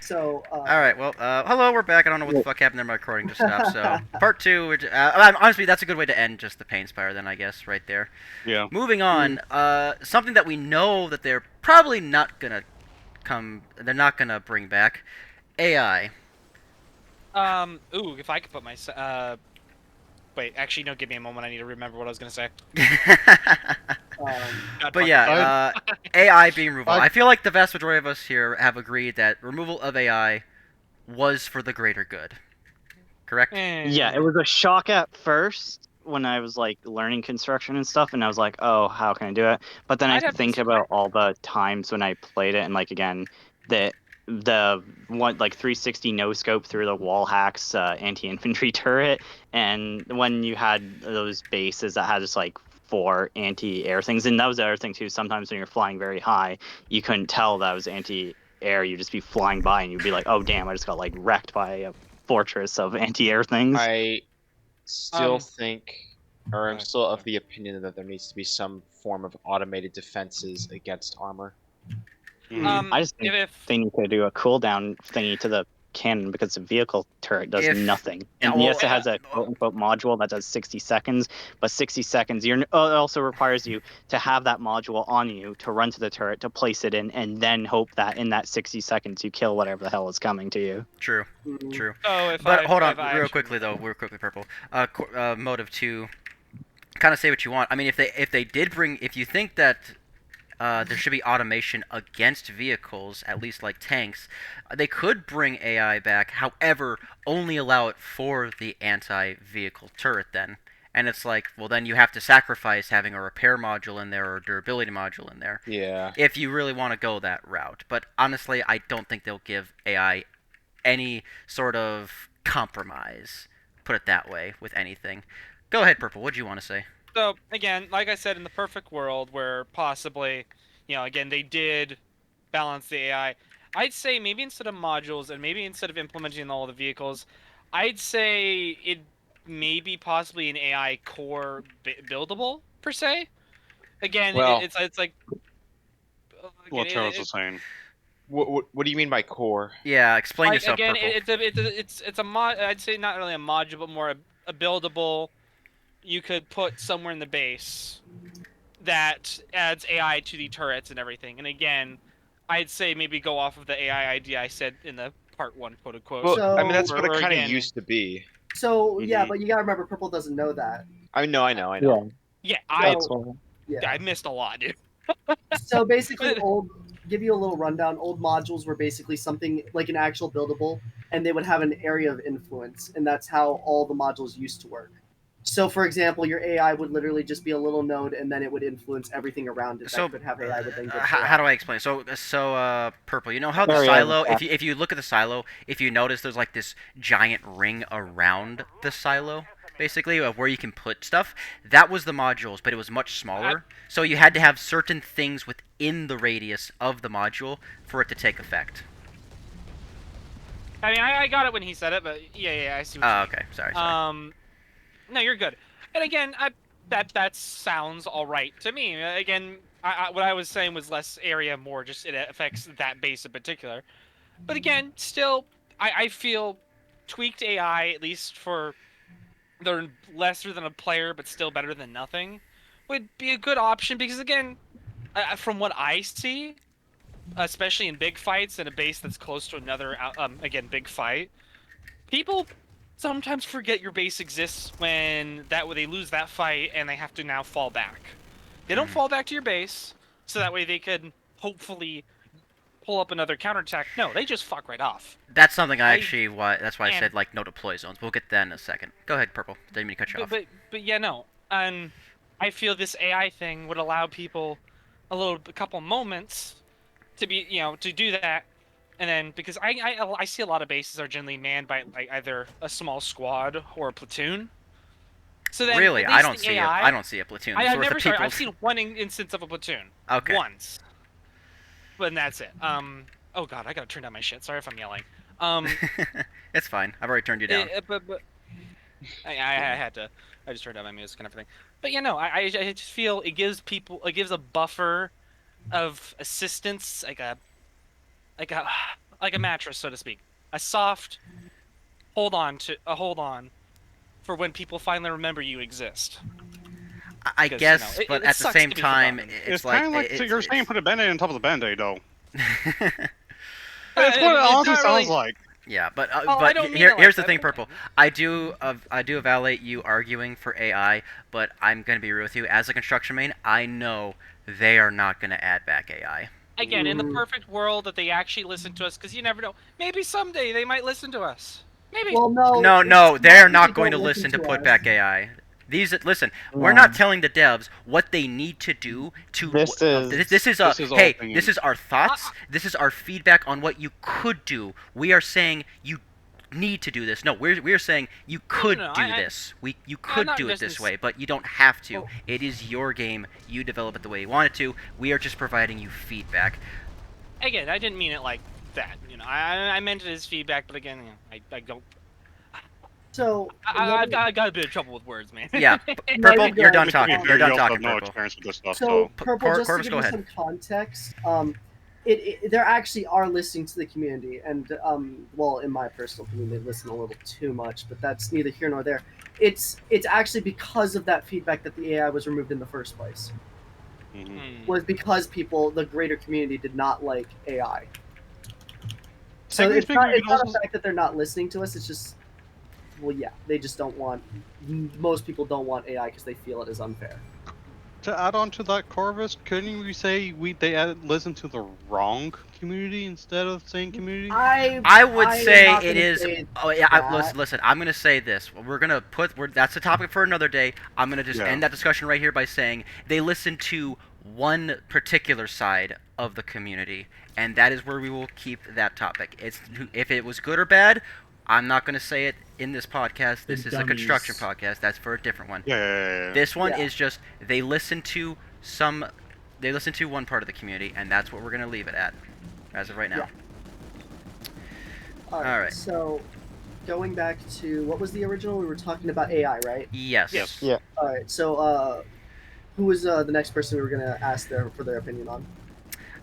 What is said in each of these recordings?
So, All right. Well, hello. We're back. I don't know what the Well, fuck happened there. My recording just stopped. So part two. Honestly, that's a good way to end just the pain spire. Then I guess right there. yeah. Moving mm, on. Something that we know that they're probably not gonna come. They're not gonna bring back AI. Ooh, if I could put my wait, actually, no, give me a moment. I need to remember what I was gonna say. God But fucking yeah, damn it. AI being removal. I I feel like the vast majority of us here have agreed that removal of AI was for the greater good. Correct? Yeah, it Eh, was a shock at first when I was like learning construction and stuff, and I was like, "Oh, how can I do it?" But then I I'd have to. think about all the times when I played it, and like again, the one like 360 no scope through the wall hacks anti-infantry turret, and when you had those bases that had just like four anti-air things, and that was the other thing too. Sometimes when you're flying very high, you couldn't tell that was anti-air. You'd just be flying by, and you'd be like, "Oh damn, I just got like wrecked by a fortress of anti-air things." I still Um, think, or I'm still of the opinion that there needs to be some form of automated defenses against armor. mm. I just think if they need to do a cooldown thingy to the cannon because the vehicle turret does If nothing. yeah, And well, yes, it has a quote unquote module that does 60 seconds, but 60 seconds, it also requires you to have that module on you to run to the turret, to place it in, and then hope that in that 60 seconds you kill whatever the hell is coming to you. true, Mm. true. oh, if But I hold on, if I real actually quickly remember. though, real quickly, purple. Motive two. Kind of say what you want. I mean, if they did bring, if you think that there should be automation against vehicles, at least like tanks, they could bring AI back. However, only allow it for the anti-vehicle turret then. And it's like, well, then you have to sacrifice having a repair module in there or a durability module in there Yeah. if you really want to go that route. But honestly, I don't think they'll give AI any sort of compromise. Put it that way with anything. Go ahead, Purple. What do you want to say? So again, like I said, in the perfect world where possibly, again they did balance the AI, I'd say maybe instead of modules and maybe instead of implementing all the vehicles, I'd say it maybe possibly an AI core buildable per se. Again, Well, it's like again What Charles was saying. what do you mean by core? Yeah, explain like yourself, again Purple. it's a mod. I'd say not really a module, but more a buildable. You could put somewhere in the base that adds AI to the turrets and everything. And again, I'd say maybe go off of the AI idea I said in the part one, quote unquote. Well, I mean So, that's what it Where kind of again, used to be. yeah, Hmm. but you gotta remember, Purple doesn't know that. I know. Yeah, yeah, that's So, why. yeah. I missed a lot, dude. So basically, give you a little rundown. Old modules were basically something like an actual buildable, and they would have an area of influence, and that's how all the modules used to work. So, for example, your AI would literally just be a little node, and then it would influence everything around it So, that could have AI would then go how do chaos. I explain? Purple. You know how the Area of silo? effect. If you look at the silo, if you notice, there's like this giant ring around the silo, basically, of where you can put stuff. That was the modules, but it was much I, smaller. So you had to have certain things within the radius of the module for it to take effect. I mean, I got it when he said it, but yeah, I see what you Oh, mean. okay. Sorry. No, you're good. And again, that sounds all right to me. Again, what I was saying was less area, more just it affects that base in particular. But again, still, I feel tweaked AI, at least for they're lesser than a player, but still better than nothing, would be a good option because again, from what I see, especially in big fights in a base that's close to another, again, big fight, people sometimes forget your base exists when they lose that fight and they have to now fall back. They don't Mm. fall back to your base, so that way they could hopefully pull up another counterattack. No, they just fuck right off. That's something I I actually why that's why I and said like no deploy zones. We'll get to that in a second. Go ahead, Purple. Didn't mean to cut you but off. but but yeah, no. And I feel this AI thing would allow people a couple moments to be, to do that. And then because I see a lot of bases are generally manned by like either a small squad or a platoon. So then Really, at I least don't the see a AI, platoon. It's I've worth of never sorry, people. I've seen one instance of a platoon Okay, once, but that's it. Oh god, I gotta turn down my shit. Sorry if I'm yelling. it's fine. I've already turned you down. But I had to. I just turned down my music and everything. But I just feel it gives a buffer of assistance, like a like a mattress, so to speak. A soft hold on for when people finally remember you exist. I 'Cause, guess, it but at the sucks same to be time, forgotten. it's kind of like like you're saying put a band-aid on top of the band-aid, though. it's It's what it It's honestly not sounds really- like. Yeah, but Oh, I don't mean it like here's the that, thing, but Purple. okay. I do evaluate you arguing for AI, but I'm gonna be real with you. As a construction main, I know they are not gonna add back AI. Again, in the perfect world that they actually listen to us, because you never know. Maybe someday they might listen to us. Maybe. Well, no. No, it's they're that not they going to don't listen to put us. back AI. We're not telling the devs what they need to do to. This This is all opinion. this is our thoughts. This is our feedback on what you could do. We are saying you need to do this. No, we're saying you could no, do I- this. You I'm could not do it just this ins- way, but you don't have to. Oh. It is your game. You develop it the way you want it to. We are just providing you feedback. Again, I didn't mean it like that. I meant it as feedback, but again, I don't. So I got a bit of trouble with words, man. Yeah, No, Purple, you're you're good. done To be talking. fair, You're done you also talking, have no Purple. experience with this stuff, So P- Purple, just Corvus, to go give you ahead. some context, there actually are listening to the community, and well, in my personal opinion, they listen a little too much, but that's neither here nor there. It's actually because of that feedback that the AI was removed in the first place. Mhm. Was because the greater community, did not like AI. So Technically it's speaking, not we it's could not also a fact that they're not listening to us. It's just, well, yeah, they just don't want. Most people don't want AI because they feel it is unfair. to add on to that, Corvus. Couldn't we say they listen to the wrong community instead of saying community? I would am say not it gonna is. say Oh yeah, that. listen. I'm gonna say this. That's a topic for another day. I'm gonna just Yeah. end that discussion right here by saying they listen to one particular side of the community, and that is where we will keep that topic. If it was good or bad, I'm not gonna say it in this podcast. This is a construction podcast. That's for a different one. Yeah. This one Yeah. is just they listen to some. They listen to one part of the community, and that's what we're gonna leave it at, as of right now. Yeah. All right. So, going back to what was the original? We were talking about AI, right? Yes. Yes. Yeah. All right. So, who was the next person we were gonna ask for their opinion on?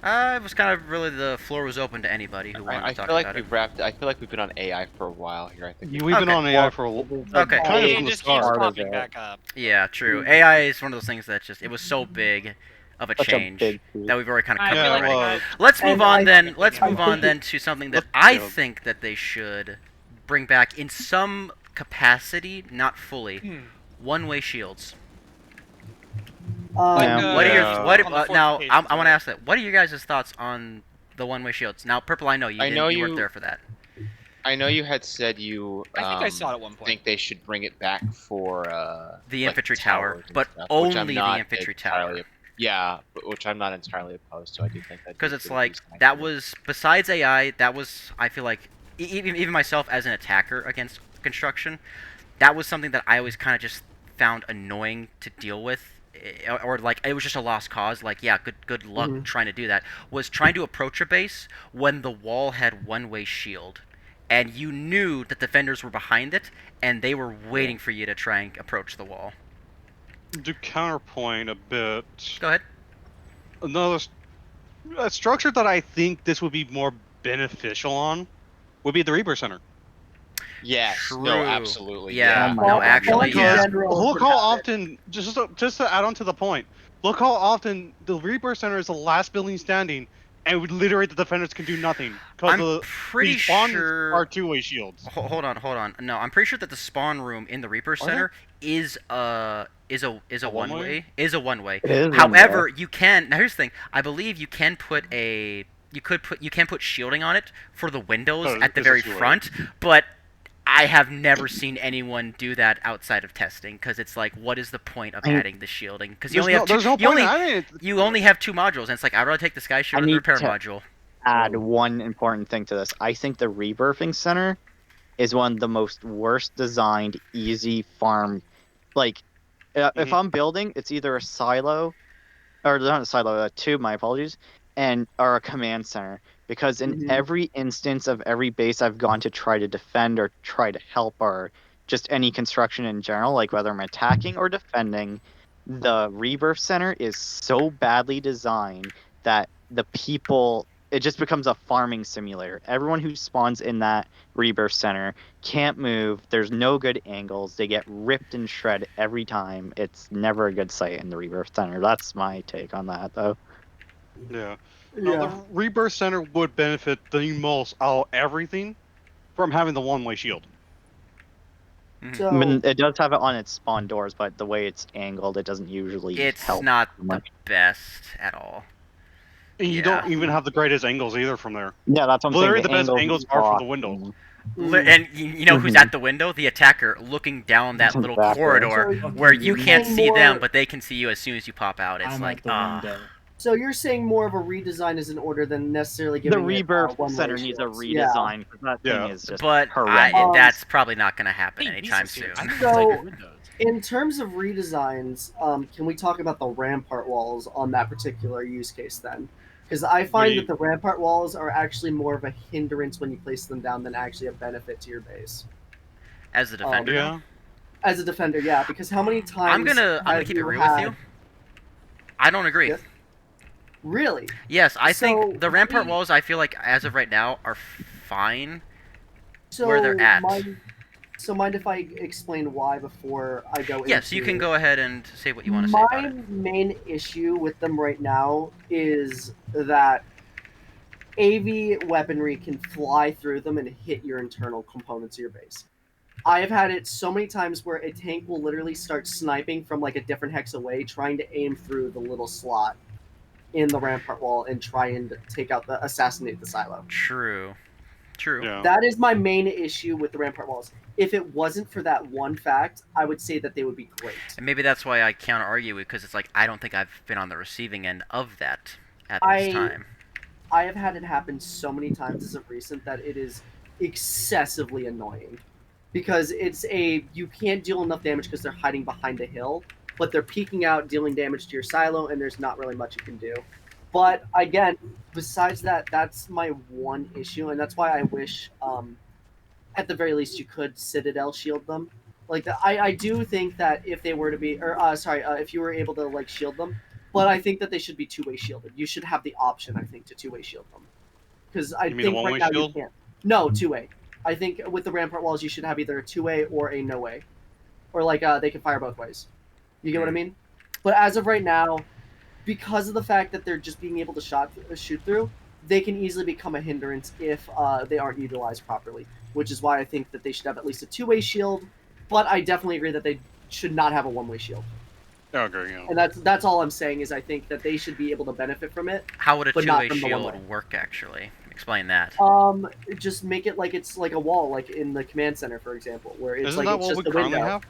It was kind of really the floor was open to anybody who wanted I to talk feel like about it. we've wrapped. I feel like we've been on AI for a while here. I think We've been Okay. on AI for a while. Okay. Kind of It from the just keeps start. popping back up. Yeah, true. Mm. AI is one of those things that just it was so big of a Such a change big piece. that we've already kind of I covered feel like already. well, Let's move And on I- then. Let's I move on think then to something that Let's- I yeah. think that they should bring back in some capacity, not fully. One-way shields. Like, Yeah. What are your Yeah. what? on the Now fortifications, I want to right? ask that. What are your guys' thoughts on the one-way shields? Now, Purple, I know you I didn't. know You weren't you- there for that. I know you had said you. I think I saw it at one point. Think they should bring it back for The like, infantry tower, towers and but stuff, which I'm only the not infantry entirely- tower. Yeah, which I'm not entirely opposed to. I do think that Because they it's could like use an that idea. was besides AI, that was I feel like even myself as an attacker against construction, that was something that I always kind of just found annoying to deal with, or like it was just a lost cause. Like yeah, good luck Mhm. trying to do that. Was trying to approach a base when the wall had one-way shield, and you knew that defenders were behind it, and they were waiting for you to try and approach the wall. To counterpoint a bit, Go ahead. a structure that I think this would be more beneficial on would be the Reaper Center. Yes. True. No. Absolutely. Yeah. Oh my no, God. actually, Because- yeah. in general Look would how have it. often, just to add on to the point, look how often the Reaper Center is the last building standing, and literally the defenders can do nothing because I'm the pretty spawns sure. are two-way shields. Hold on. No, I'm pretty sure that the spawn room in the Reaper Center is a one one-way? way. Is a one way. It is However, you can now here's the thing. I believe you can put shielding on it for the windows Oh, at the it's a very two-way. front, but I have never seen anyone do that outside of testing because it's like, what is the point of adding the shielding? Because you only have two. There's no You point only in adding it. you only have two modules, and it's like I'd rather take the sky shield and the need repair to- module. Add one important thing to this. I think the rebirthing center is one of the most worst designed, easy farm. Like, if I'm building, it's either a silo, or not a silo, a tube. My apologies, or a command center. Because in Mhm. every instance of every base I've gone to try to defend or try to help, or just any construction in general, like whether I'm attacking or defending, the rebirth center is so badly designed that the people it just becomes a farming simulator. Everyone who spawns in that rebirth center can't move. There's no good angles. They get ripped and shred every time. It's never a good sight in the rebirth center. That's my take on that, though. Yeah. No, the Yeah. Rebirth Center would benefit the most out of everything from having the one-way shield. So I mean, it does have it on its spawn doors, but the way it's angled, it doesn't usually It's help not too the much. best at all. And you Yeah. don't even have the greatest angles either from there. Yeah, that's what I'm Literally, saying. the best angles are from the windows. And you know who's at the window? The attacker looking down that little Exactly. corridor So where you you're can't saying see them, more- but they can see you as soon as you pop out. It's I'm like, at the window. So you're saying more of a redesign is in order than necessarily The giving Rebirth it, one-way Center needs a shields. redesign because that thing Yeah. is just but horrendous. that's probably not going to happen Hey, anytime Visa's here. soon. I think So- it's like your windows. In terms of redesigns, can we talk about the rampart walls on that particular use case then? Because I find that the rampart walls are actually more of a hindrance when you place them down than actually a benefit to your base. As the defender, Yeah. As a defender, yeah. Because how many times I'm gonna have keep it you real with had- you. I don't agree. Yes. Really? Yes, I So, think the rampart we- walls, I feel like as of right now, are fine. So Where they're at. Mind if I explain why before I go into... Yes, you can go ahead and say what you want to say My about it. main issue with them right now is that AV weaponry can fly through them and hit your internal components of your base. I have had it so many times where a tank will literally start sniping from like a different hex away, trying to aim through the little slot in the rampart wall and try and assassinate the silo. True. Yeah. That is my main issue with the rampart walls. If it wasn't for that one fact, I would say that they would be great. And maybe that's why I counter argue because it's like I don't think I've been on the receiving end of that at this time. I have had it happen so many times as of recent that it is excessively annoying. Because you can't deal enough damage because they're hiding behind a hill, but they're peeking out, dealing damage to your silo, and there's not really much you can do. But again, besides that, that's my one issue, and that's why I wish, at the very least, you could Citadel shield them. Like, I do think that if they were to be, if you were able to like shield them, but I think that they should be two-way shielded. You should have the option, I think, to two-way shield them, because I You mean the think one-way right now shield? you can't. No, two-way. I think with the rampart walls, you should have either a two-way or a no-way, or like they can fire both ways. You get what I mean? But as of right now, because of the fact that they're just being able to shoot through, they can easily become a hindrance if they aren't utilized properly. Which is why I think that they should have at least a two-way shield. But I definitely agree that they should not have a one-way shield. I agree. Yeah. And that's all I'm saying is I think that they should be able to benefit from it. How would a but not two-way from the shield one-way. work, actually? Explain that. Just make it like it's like a wall, like in the command center, for example, where it's Isn't like that it's what just we the currently window. have?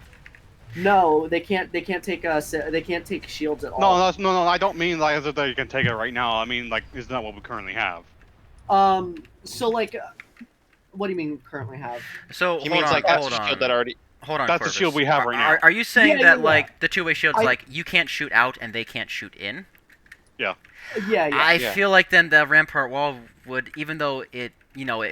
No, they can't. They can't take shields at all. No. I don't mean like as if that you can take it right now. I mean like, isn't that what we currently have? So like, what do you mean currently have? So He hold means on, like that's hold a on. shield that already. Hold on, That's the Corvus. shield we have right now. Are you saying Yeah, that yeah. like the two-way shield's I- like you can't shoot out and they can't shoot in? Yeah. I Yeah. feel like then the rampart wall would, even though it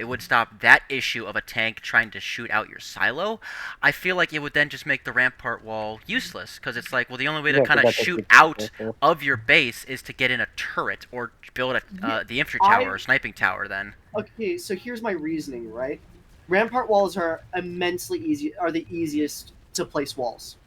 would stop that issue of a tank trying to shoot out your silo, I feel like it would then just make the rampart wall useless because it's like, well, the only way to Yeah, kind of that's shoot what out they do. of your base is to get in a turret or build the infantry I- tower or sniping tower. Then Okay, so here's my reasoning, right? Rampart walls are the easiest to place walls,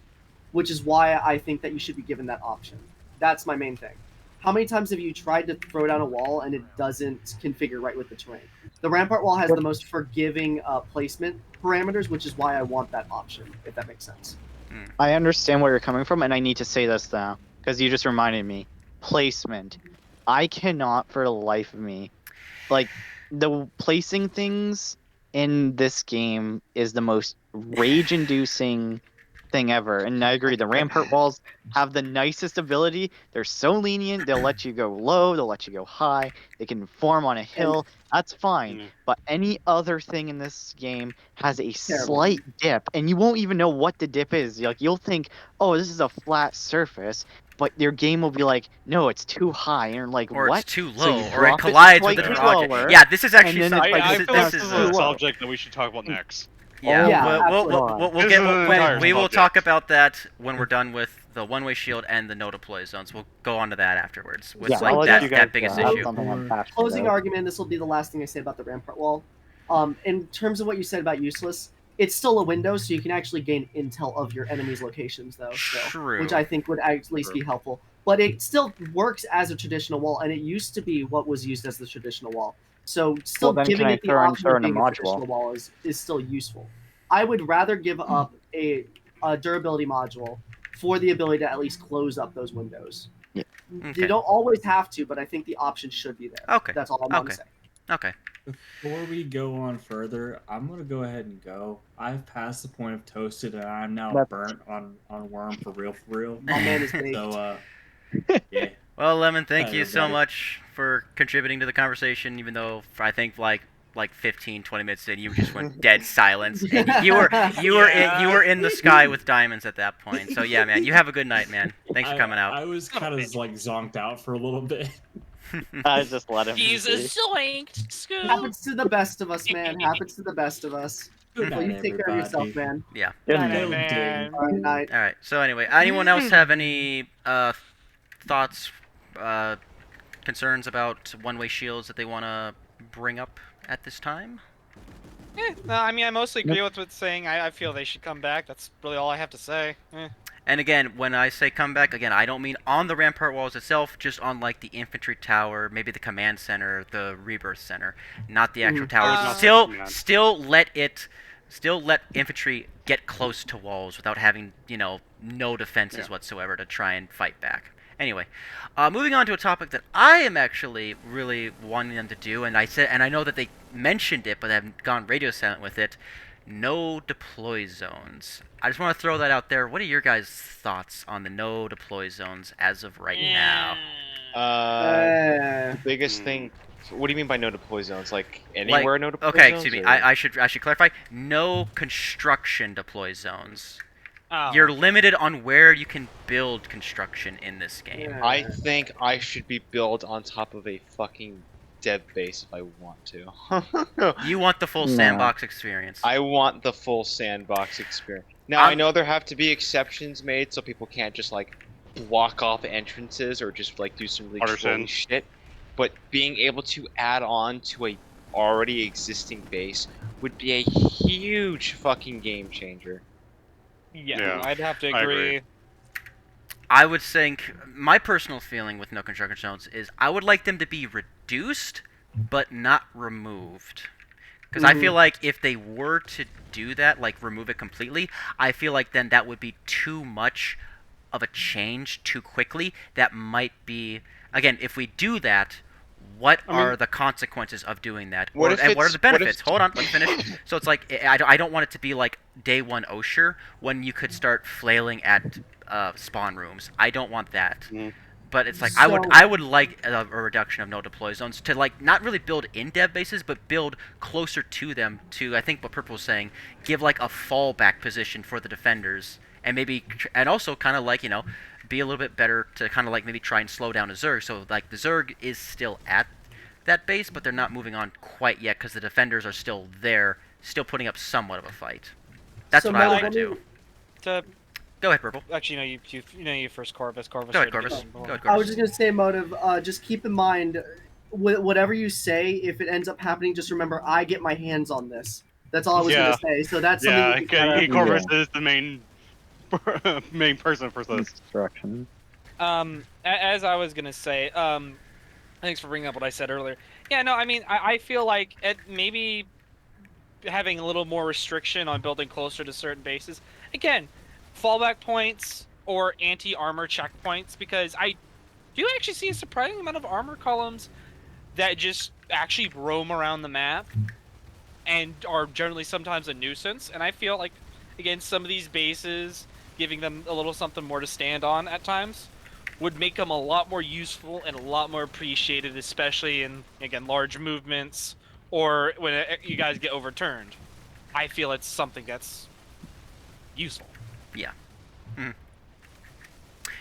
which is why I think that you should be given that option. That's my main thing. How many times have you tried to throw down a wall and it doesn't configure right with the terrain? The rampart wall has the most forgiving placement parameters, which is why I want that option, if that makes sense. I understand where you're coming from, and I need to say this now because you just reminded me. Placement. I cannot, for the life of me, like the placing things in this game is the most rage-inducing thing ever. And I agree, the rampart walls have the nicest ability. They're so lenient. They'll let you go low. They'll let you go high. They can form on a hill. That's fine. Mm. But any other thing in this game has a Terrible. slight dip, and you won't even know what the dip is. Like you'll think, "Oh, this is a flat surface," but your game will be like, "No, it's too high," and you're like, or "What?" it's too So low, you or it drop it collides with slightly another object. lower, Yeah, this is actually and then something. it's like I this feel is like this is too a low. subject that we should talk about next. Yeah, Yeah, we'll absolutely. This is an entire we will subject. talk about that when we're done with the one-way shield and the no deploy zones. We'll go on to that afterwards. With Yeah, like I'll let that you guys that biggest have issue. something I'm passionate Closing about. argument. This will be the last thing I say about the rampart wall. In terms of what you said about useless, it's still a window, so you can actually gain intel of your enemy's locations, though. Still, True. which I think would at least be helpful. But it still works as a traditional wall, and it used to be what was used as the traditional wall. So still then giving can I it the throw in option of certain being a module? traditional wall is still useful. I would rather give up a durability module for the ability to at least close up those windows. Yeah. Okay. You don't always have to, but I think the option should be there. Okay. That's all I'm going to Okay. say. Okay. Before we go on further, I'm gonna go ahead and go. I've passed the point of toasted, and I'm now That's- burnt on worm for real, for real. My man is baked. So, yeah. Well, Lemon, thank Hi, you so everybody. much for contributing to the conversation. Even though I think like 15, 20 minutes in, you just went dead silence. And you were in the sky with diamonds at that point. So yeah, man, you have a good night, man. Thanks for coming out. I was kind of like zonked out for a little bit. I just let him. He's a be. zoinked scoop. Happens to the best of us, man. Happens to the best of us. Good Well, night, you take care of yourself, everybody. man. Yeah. Good Night, night. man. All right, night. All right. So anyway, anyone else have any thoughts, concerns about one-way shields that they want to bring up at this time? No, I mean, I mostly agree with what's saying. I feel they should come back. That's really all I have to say. And again, when I say come back, again, I don't mean on the rampart walls itself, just on like the infantry tower, maybe the command center, the rebirth center, not the actual towers. Still let infantry get close to walls without having, no defenses whatsoever to try and fight back. Anyway, moving on to a topic that I am actually really wanting them to do, and I know that they mentioned it, but have gone radio silent with it. No deploy zones. I just want to throw that out there. What are your guys' thoughts on the no deploy zones as of right now? The biggest thing. What do you mean by no deploy zones? Like anywhere no deploy Okay, zones? excuse me. or- I should clarify. No construction deploy zones. Oh. You're limited on where you can build construction in this game. I think I should be built on top of a fucking dev base if I want to. You want the full No. sandbox experience. I want the full sandbox experience. Now I know there have to be exceptions made, so people can't just like block off entrances or just like do some really Understand. trolly shit. But being able to add on to a already existing base would be a huge fucking game changer. Yeah, I'd have to I agree. agree. I would think my personal feeling with no construction zones is I would like them to be reduced, but not removed. Because I feel like if they were to do that, like remove it completely, I feel like then that would be too much of a change too quickly. That might be, again, if we do that, what are the consequences of doing that? What Or- if and what are it's- the what if- benefits? Hold on, let me finish. So it's like, I don't want it to be like day one Osher when you could start flailing at spawn rooms. I don't want that. But it's like So- I would like a reduction of no deploy zones to like not really build in dev bases, but build closer to them. To I think what Purple was saying, give like a fallback position for the defenders, and maybe and also kind of like be a little bit better to kind of like maybe try and slow down a Zerg. So like the Zerg is still at that base, but they're not moving on quite yet because the defenders are still there, still putting up somewhat of a fight. That's So what I Mel, want to let do. me- To Go ahead, Purple. actually, you first, Corvus. Corvus. Go ahead, already Corvus. did. Go ahead, I Corvus. was just gonna say, Motive. Just keep in mind, whatever you say, if it ends up happening, just remember I get my hands on this. That's all I was Yeah. gonna say. So that's Yeah, something. You gotta- Corvus is the main person for this. Construction. As I was gonna say, thanks for bringing up what I said earlier. Yeah, no, I mean, I feel like maybe having a little more restriction on building closer to certain bases. Again, fallback points or anti-armor checkpoints, because I do actually see a surprising amount of armor columns that just actually roam around the map and are generally sometimes a nuisance. And I feel like, again, some of these bases, giving them a little something more to stand on at times, would make them a lot more useful and a lot more appreciated, especially in, again, large movements or when you guys get overturned. I feel it's something that's useful.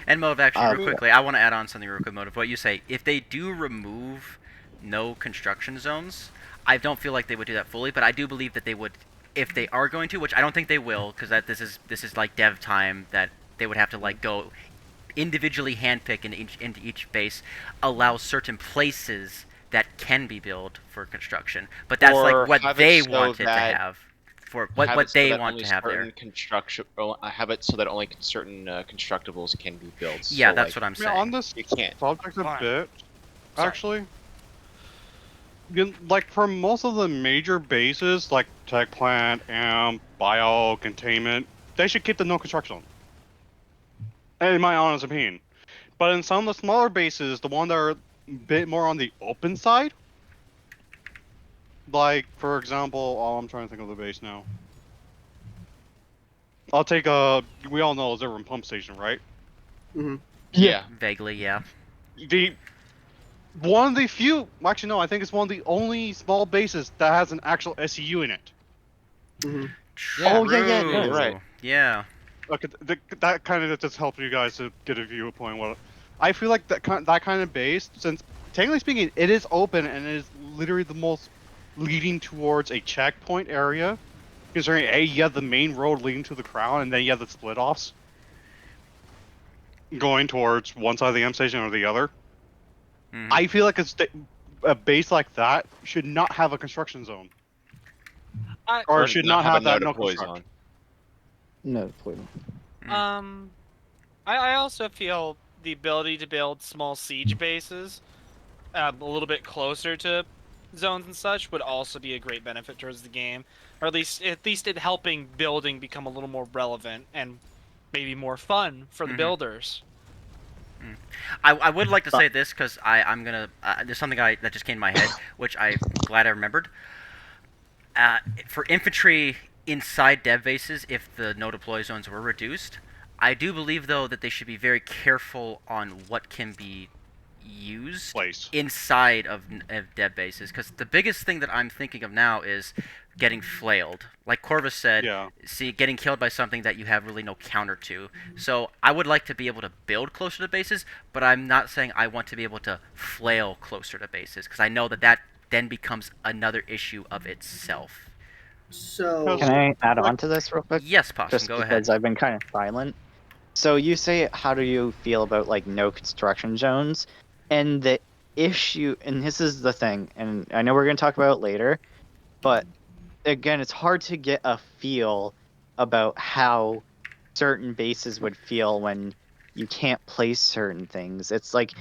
And Motive, actually, real quickly, I want to add on something real quick, Motive. What you say, if they do remove no construction zones, I don't feel like they would do that fully, but I do believe that they would if they are going to, which I don't think they will, because this is like dev time that they would have to like go individually handpick into each base, allow certain places that can be built for construction. But that's Or like what have it they so wanted to that- have. For Have what it so they that want only to have certain there. have it so that only certain constructibles can be built. Yeah, so, that's like, what I'm I mean, on saying. this You can't. subject a Fine. bit, Sorry. actually. Like for most of the major bases, like Tech Plant, Amp, Bio, Containment, they should keep the no construction zone. In my honest opinion. But in some of the smaller bases, the one that are a bit more on the open side, like for example, oh, I'm trying to think of the base now. I'll take we all know Zerwin Pump Station, right? Yeah. Vaguely, yeah. The one of the few, actually no, I think it's one of the only small bases that has an actual SEU in it. Mhm. Oh, yeah, it True. does. You're right. Yeah. Okay, that kind of just helps you guys to get a viewpoint. What I feel like that kind of base, since technically speaking, it is open and it is literally the most leading towards a checkpoint area. Considering you have the main road leading to the crown, and then you have the split offs going towards one side of the M station or the other. Mhm. I feel like a base like that should not have a construction zone, or should not have that no deploy construction. zone. No, please. I also feel the ability to build small siege bases a little bit closer to zones and such would also be a great benefit towards the game, or at least in helping building become a little more relevant and maybe more fun for the Mhm. builders. I would like to say this because I'm gonna there's something that just came to my head which I'm glad I remembered. For infantry inside dev bases, if the no deploy zones were reduced, I do believe though that they should be very careful on what can be used Place. inside of dev bases, because the biggest thing that I'm thinking of now is getting flailed. Like Corvus said, Yeah. see, getting killed by something that you have really no counter to. So I would like to be able to build closer to bases, but I'm not saying I want to be able to flail closer to bases, because I know that then becomes another issue of itself. So Can I add on to this real quick? Yes, Possum, Just go because ahead. I've been kind of silent. So you say, how do you feel about like no construction zones? And the issue, and this is the thing, and I know we're going to talk about it later, but again, it's hard to get a feel about how certain bases would feel when you can't place certain things. It's like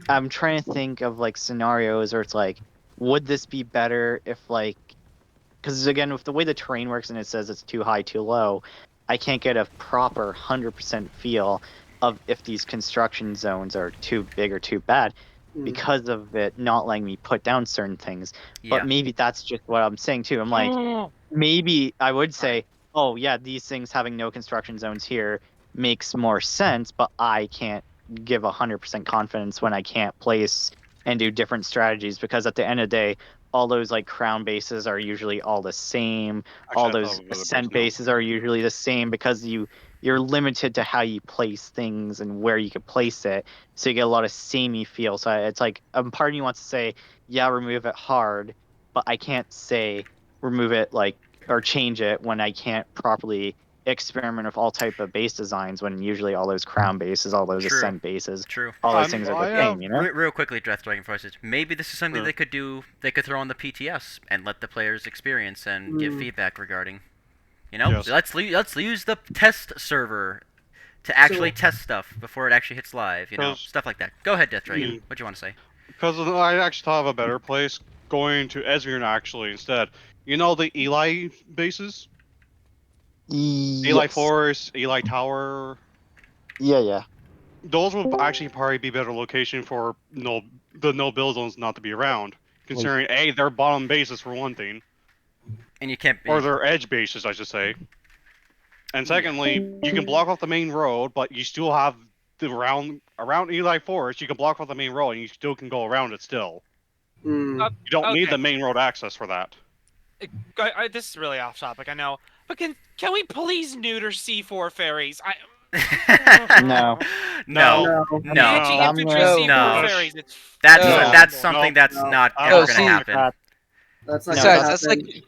I'm trying to think of like scenarios where it's like, would this be better if like, because again, with the way the terrain works and it says it's too high, too low, I can't get a proper 100% feel of if these construction zones are too big or too bad because of it not letting me put down certain things. But Yeah. maybe that's just what I'm saying too. I'm like, maybe I would say, oh yeah, these things having no construction zones here makes more sense, but I can't give 100% confidence when I can't place and do different strategies, because at the end of the day, all those like crown bases are usually all the same. All Actually, I thought those of another base ascent now. bases are usually the same because you're limited to how you place things and where you could place it, so you get a lot of samey feel. So it's like part of you wants to say, yeah, remove it hard, but I can't say remove it like or change it when I can't properly experiment with all type of base designs, when usually all those crown bases, all those True. ascent bases, True. all those things are I the have- same, you know? Real quickly, Death Dragon Forces. Maybe this is something Sure. they could do. They could throw on the PTS and let the players experience and give feedback regarding. You know, Yes. let's use the test server to actually test stuff before it actually hits live. You know, 'Cause- stuff like that. Go ahead, Death Dragon. What do you want to say? Because I actually thought of a better place, going to Esmir actually instead. You know the Eli bases? Eli Yes. Forest, Eli Tower. Yeah. Those would actually probably be better location for the no build zones not to be around. Considering A, they're bottom bases for one thing, And you can't. or they're edge bases, I should say. And secondly, you can block off the main road, but you still have the around Eli Forest. You can block off the main road, and you still can go around it still. You don't need Okay. the main road access for that. This is really off topic, I know, but can we please neuter C4 ferries? No. No. No. Anti-infantry No. C4 No. ferries. It's That's No. that's something No. that's No. not I ever don't gonna see- happen. That's not No, gonna Besides, that's like happen.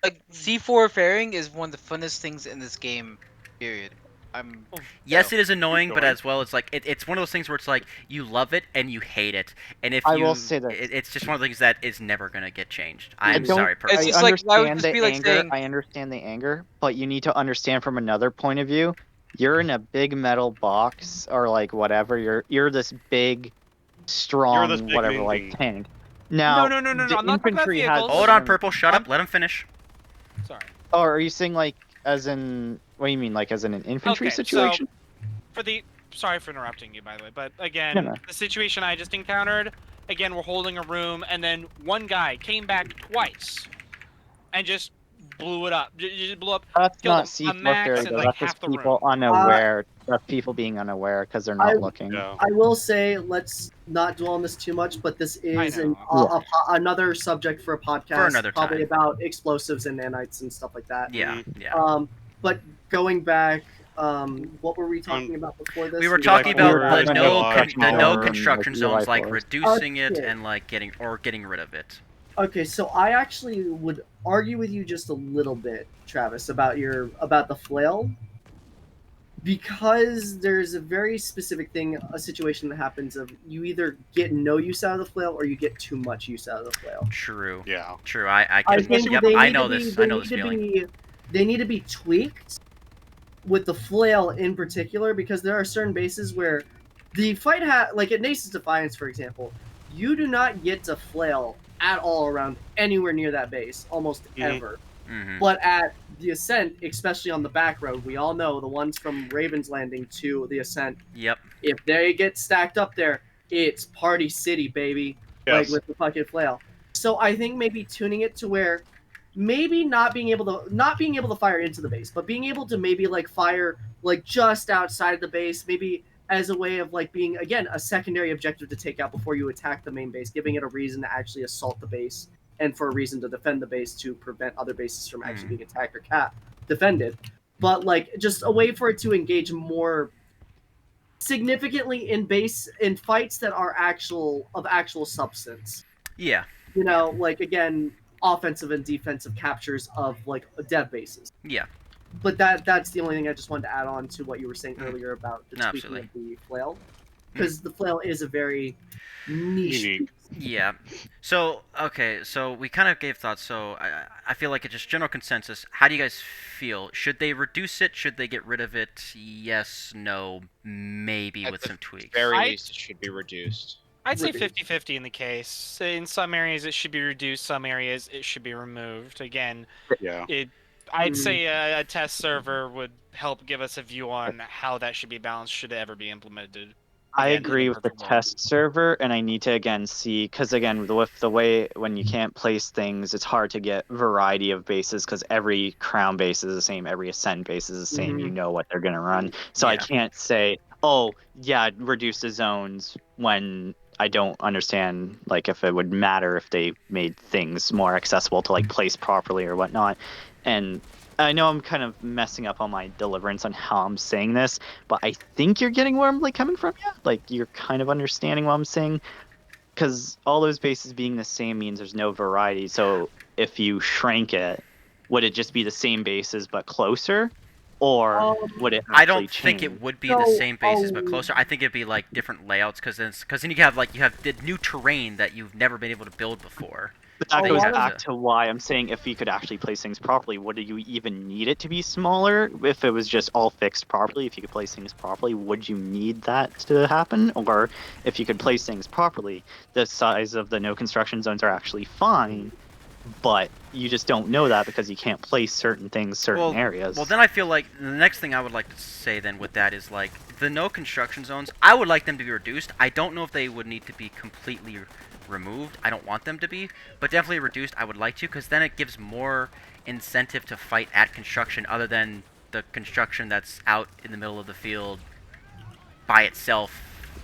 Like C4 fairing is one of the funnest things in this game. Period. I'm. Yes, So, it is annoying, but going. as well, it's like it's one of those things where it's like you love it and you hate it, and if I you, will say this. it's just one of the things that is never gonna get changed. I I'm don't. sorry, It's personally. I just like I would understand just the be like anger. saying, I understand the anger, but you need to understand from another point of view. You're in a big metal box or like whatever. You're this big, strong, this big whatever, mean like bean. tank. No, Now no, no, no, no. the I'm not talking about infantry has. vehicles. Hold on, Purple. Shut up. Let him finish. Sorry. Oh, are you saying like as in? What do you mean, like as in an infantry Okay, situation? For the sorry for interrupting you, by the way, but again, No. the situation I just encountered. Again, we're holding a room, and then one guy came back twice, and just blew it up. Just blew up, That's killed not a C4 max fairy and though. like That's just half the people room. unaware. That's people being unaware because they're I- not looking. Yeah. I will say, let's not dwell on this too much, but this is know. another subject for a podcast, For another probably time. about explosives and nanites and stuff like that. Yeah, yeah. But going back, what were we talking about before this? We were Like talking about mortars, the July, no or, construction like, zones, Eli like force. reducing it Okay. and like getting rid of it. Okay, so I actually would argue with you just a little bit, Travis, about the flail, because there's a very specific thing, a situation that happens of you either get no use out of the flail or you get too much use out of the flail. True. Yeah. True. I I can. think Yep. they I need know to be, this. they I know need this to feeling. be, they need to be tweaked with the flail in particular, because there are certain bases where the fight like at Nace's Defiance, for example, you do not get to flail at all around anywhere near that base, almost ever. Mm-hmm. But at the Ascent, especially on the back road, we all know the ones from Raven's Landing to the Ascent, Yep. if they get stacked up there, it's Party City, baby. Yes. Like with the fucking flail. So I think maybe tuning it to where maybe not being able to fire into the base, but being able to maybe like fire like just outside of the base, maybe as a way of like being again a secondary objective to take out before you attack the main base, giving it a reason to actually assault the base and for a reason to defend the base to prevent other bases from actually being attacked or defended. But like just a way for it to engage more significantly in fights that are actual substance. Yeah. You know, like again, offensive and defensive captures of like dev bases. Yeah. But that's the only thing I just wanted to add on to what you were saying earlier about the No, tweaking absolutely. of the flail, because the flail is a very niche. Unique. Yeah. So okay. So we kind of gave thoughts. So I feel like it's just general consensus. How do you guys feel? Should they reduce it? Should they get rid of it? Yes. No. Maybe At with the some tweaks. very I- least, it should be reduced. I'd say Reduced. 50-50 in the case. In some areas it should be reduced, some areas it should be removed. Again, Yeah. I'd say a test server would help give us a view on how that should be balanced should it ever be implemented. I Again, in a agree with the perfect world. test server, and I need to again see because again with the way when you can't place things, it's hard to get variety of bases because every crown base is the same, every ascent base is the same. You know what they're gonna run, so I Yeah. can't say, oh yeah, reduce the zones when I don't understand like if it would matter if they made things more accessible to like place properly or whatnot. And I know I'm kind of messing up on my deliverance on how I'm saying this, but I think you're getting where I'm like coming from. Yeah, like you're kind of understanding what I'm saying, because all those bases being the same means there's no variety. So if you shrank it, would it just be the same bases but closer, or would it actually I don't think change? it would be the same bases but closer. I think it'd be like different layouts because then you have the new terrain that you've never been able to build before. But that They goes have back to- to why I'm saying if you could actually place things properly, would you even need it to be smaller? If it was just all fixed properly, if you could place things properly, would you need that to happen? Or if you could place things properly, the size of the no construction zones are actually fine, but you just don't know that because you can't place certain things, certain areas. Well, then I feel like the next thing I would like to say then with that is like the no construction zones. I would like them to be reduced. I don't know if they would need to be completely removed. I don't want them to be, but definitely reduced. I would like to, because then it gives more incentive to fight at construction other than the construction that's out in the middle of the field by itself,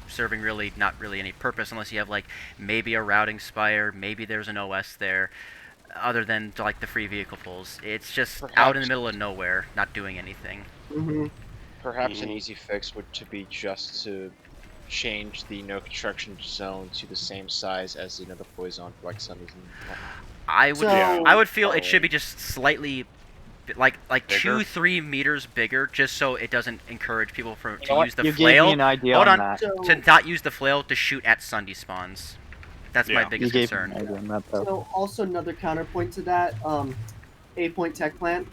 serving really not really any purpose unless you have like maybe a routing spire, maybe there's an OS there, other than like the free vehicle pulls. It's just out in the middle of nowhere, not doing anything. Perhaps an easy fix would be just to change the no construction zone to the same size as the poison for like some reason. I would So- I would feel it Probably. should be just slightly like Bigger? 2-3 meters bigger, just so it doesn't encourage people You know to what? use the You gave flail. me an idea Hold on on, that. So, to not use the flail to shoot at sun despawns. That's my Yeah. You biggest gave me concern. an idea on that though. so also another counterpoint to that, A-Point Tech Plant.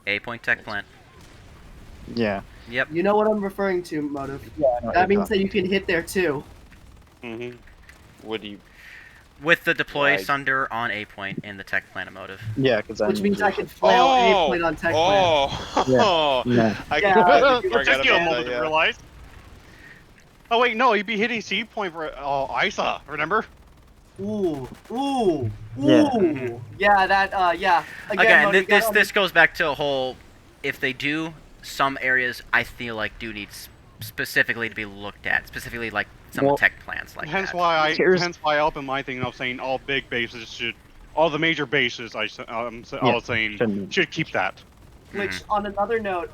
A-Point Tech Plant. Yeah. Yep. You know what I'm referring to, Motive. Yeah, I know what That you're means talking that you can hit there too. Hmm. Would you? With the deploy Right. Sunder on A-Point in the Tech Plant motive. Yeah, because Which means I can flail A-Point on Tech Plant. Oh. Yeah. I Yeah. completely Just forgot get a about moment that. to Yeah. realize. Oh wait, no, you'd be hitting C point for Isa. Remember? Ooh, ooh, Yeah. ooh. Yeah, that, yeah. Again, Motive, you gotta this goes back to a whole. If they do, some areas I feel like do need specifically to be looked at, specifically like some Well, tech plans like hence that. why Here's- I opened my thing of saying all big bases should, all the major bases I Yeah, was saying shouldn't- should keep that. Which, on another note,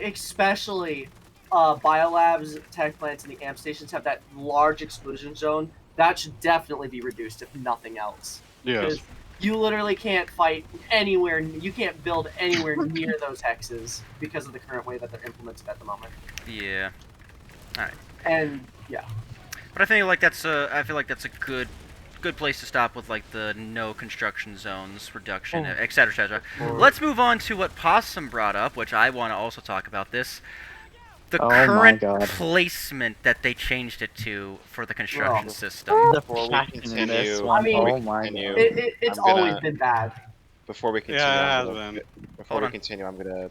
especially biolabs, tech plants, and the amp stations have that large exclusion zone. That should definitely be reduced, if nothing else. Yes. Because you literally can't fight anywhere. You can't build anywhere near those hexes because of the current way that they're implemented at the moment. Yeah. And yeah, But I feel like that's a good place to stop with like the no construction zones reduction, et cetera, et cetera. Let's move on to what Possum brought up, which I want to also talk about this. The Oh my current God. placement that they changed it to for the construction Well, system. The Before we passion in this continue- one. I mean- Oh my Continue. god. it's I'm gonna- always been bad. Before we continue, Yeah, I'm it gonna- has been. before Hold we on. continue, I'm gonna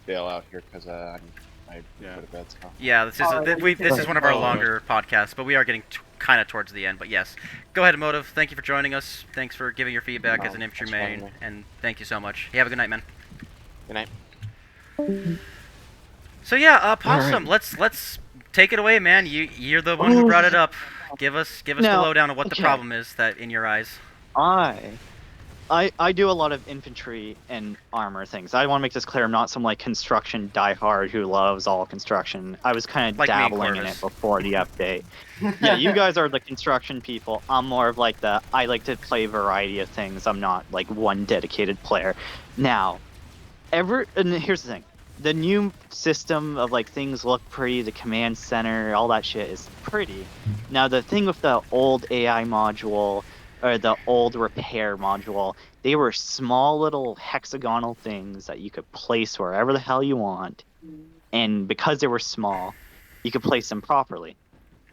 bail out here because I Yeah. go to bed. So. Yeah, this is this is one of our longer podcasts, but we are getting kind of towards the end. But yes, go ahead, Motive. Thank you for joining us. Thanks for giving your feedback as an thanks for infantry having main, me. and thank you so much. You have a good night, man. Good night. So yeah, Possum, let's take it away, man. You're the one who brought it up. Give us the Now, lowdown of what the okay. problem is that in your eyes. I do a lot of infantry and armor things. I want to make this clear. I'm not some like construction diehard who loves all construction. I was kind of Like me and dabbling in Corvus. it before the update. Yeah, you guys are the construction people. I'm more of like I like to play a variety of things. I'm not like one dedicated player. Now, and here's the thing. The new system of like things look pretty, the command center, all that shit is pretty. Now the thing with the old AI module or the old repair module, they were small little hexagonal things that you could place wherever the hell you want. And because they were small, you could place them properly.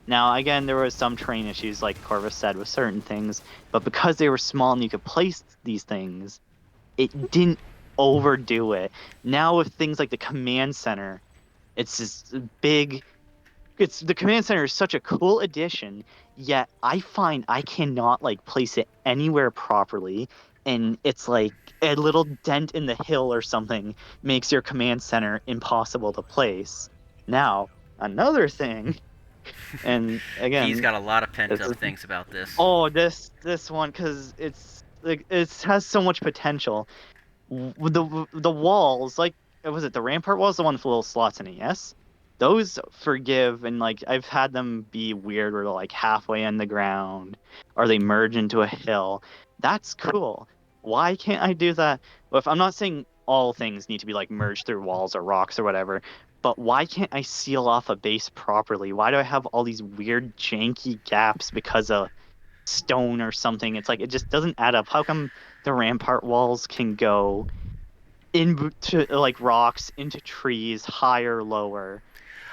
Now, again, there was some terrain issues, like Corvus said, with certain things, but because they were small and you could place these things, it didn't overdo it. Now with things like the command center, it's this big... the command center is such a cool addition, yet I find I cannot like place it anywhere properly, and it's like a little dent in the hill or something makes your command center impossible to place. Now, another thing, and again, He's got a lot of pent this up is- things about this. oh, this one, because it's like it has so much potential. The walls, like was it the rampart walls, the one with little slots in it? Yes, those forgive, and like I've had them be weird, where they're like halfway in the ground, or they merge into a hill. That's cool. Why can't I do that? Well, if I'm not saying all things need to be like merged through walls or rocks or whatever, but why can't I seal off a base properly? Why do I have all these weird janky gaps because of stone or something? It's like it just doesn't add up. How come the rampart walls can go into like rocks, into trees, higher, lower,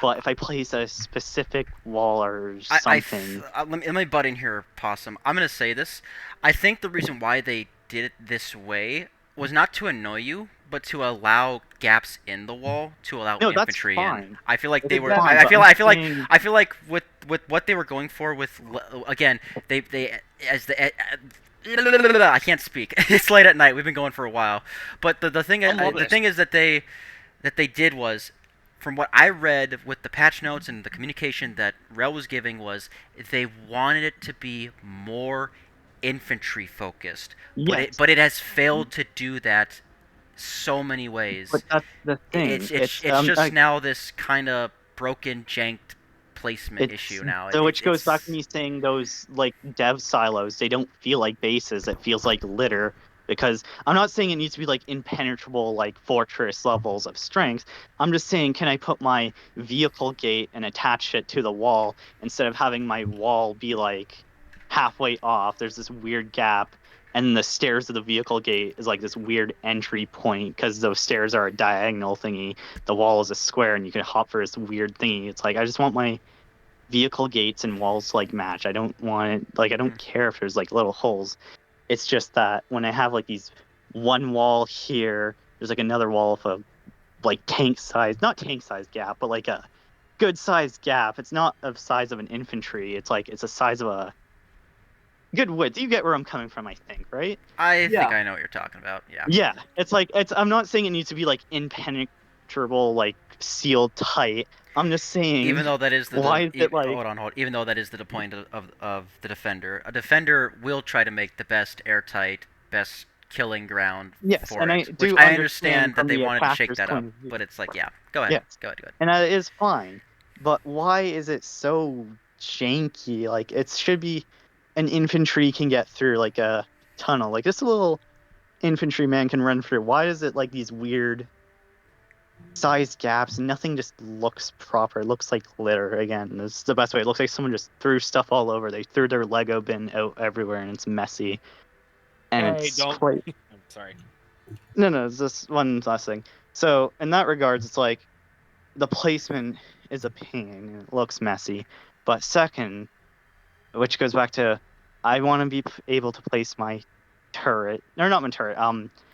but if I place a specific wall or something, let me butt in here, Possum. I'm gonna say this. I think the reason why they did it this way was not to annoy you, but to allow gaps in the wall to allow No, that's infantry in. fine. I feel like they were. fine, I but feel. I'm I feel like. saying- I feel like with what they were going for with again, they as the. I can't speak. It's late at night. We've been going for a while, but the thing the thing is that they did was, from what I read with the patch notes and the communication that Rel was giving, was they wanted it to be more infantry focused, yes, but it has failed to do that so many ways. but that's the thing. It's just now this kind of broken, janked placement issue now. So which goes back to It's- me saying those like dev silos, they don't feel like bases. It feels like litter. Because I'm not saying it needs to be like impenetrable like fortress levels of strength. I'm just saying, can I put my vehicle gate and attach it to the wall instead of having my wall be like halfway off? There's this weird gap, and the stairs of the vehicle gate is like this weird entry point because those stairs are a diagonal thingy. The wall is a square, and you can hop for this weird thingy. It's like I just want my vehicle gates and walls like match. I don't want it like I don't care if there's like little holes. It's just that when I have like these one wall here, there's like another wall of a like tank size, not tank size gap, but like a good sized gap. It's not of size of an infantry. It's like it's a size of a good width. You get where I'm coming from, I think, right? I think Yeah. I know what you're talking about. Yeah. Yeah. It's like I'm not saying it needs to be like impenetrable, like sealed tight. I'm just saying Even though that is the why is it like hold. Even though that is the point of the defender, a defender will try to make the best airtight, best killing ground yes, for and I it. Which do I understand understand that from they the wanted to shake attacker's that up, point of view. but it's like, yeah, go ahead, Yes. go ahead. And that is fine. But why is it so janky? Like it should be an infantry can get through like a tunnel. Like this little infantryman can run through. Why is it like these weird size gaps? Nothing just looks proper. It looks like litter again. This is the best way. It looks like someone just threw stuff all over. They threw their Lego bin out everywhere and it's messy. And Hey, it's don't. quite I'm sorry. no, it's just one last thing. So in that regards, it's like the placement is a pain and it looks messy. But second, which goes back to I want to be able to place my turret, or not my turret,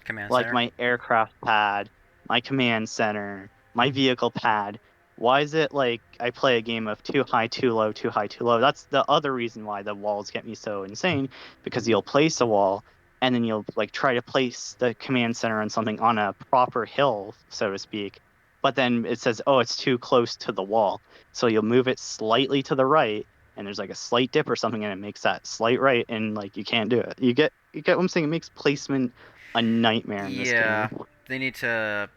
Command like center. my aircraft pad, my command center, my vehicle pad. Why is it like I play a game of too high, too low, too high, too low? That's the other reason why the walls get me so insane, because you'll place a wall and then you'll like try to place the command center on something on a proper hill, so to speak. But then it says, oh, it's too close to the wall. So you'll move it slightly to the right and there's like a slight dip or something and it makes that slight right and like you can't do it. You get what I'm saying? It makes placement a nightmare in this Yeah, game. they need to.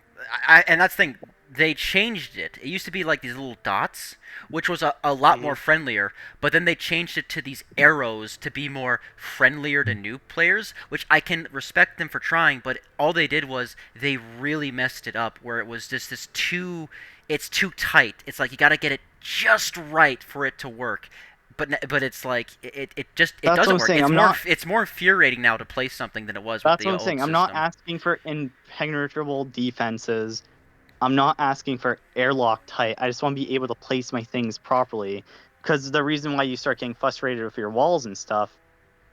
And that's the thing. They changed it. It used to be like these little dots, which was a lot more friendlier. But then they changed it to these arrows to be more friendlier to new players, which I can respect them for trying. But all they did was they really messed it up, where it was just this too. It's too tight. It's like you got to get it just right for it to work. But it's like it just it That's what doesn't I'm work. saying. It's I'm more not. it's more infuriating now to play something than it was with That's the what I'm old saying. I'm system. not asking for impenetrable defenses. I'm not asking for airlock tight. I just want to be able to place my things properly. Because the reason why you start getting frustrated with your walls and stuff,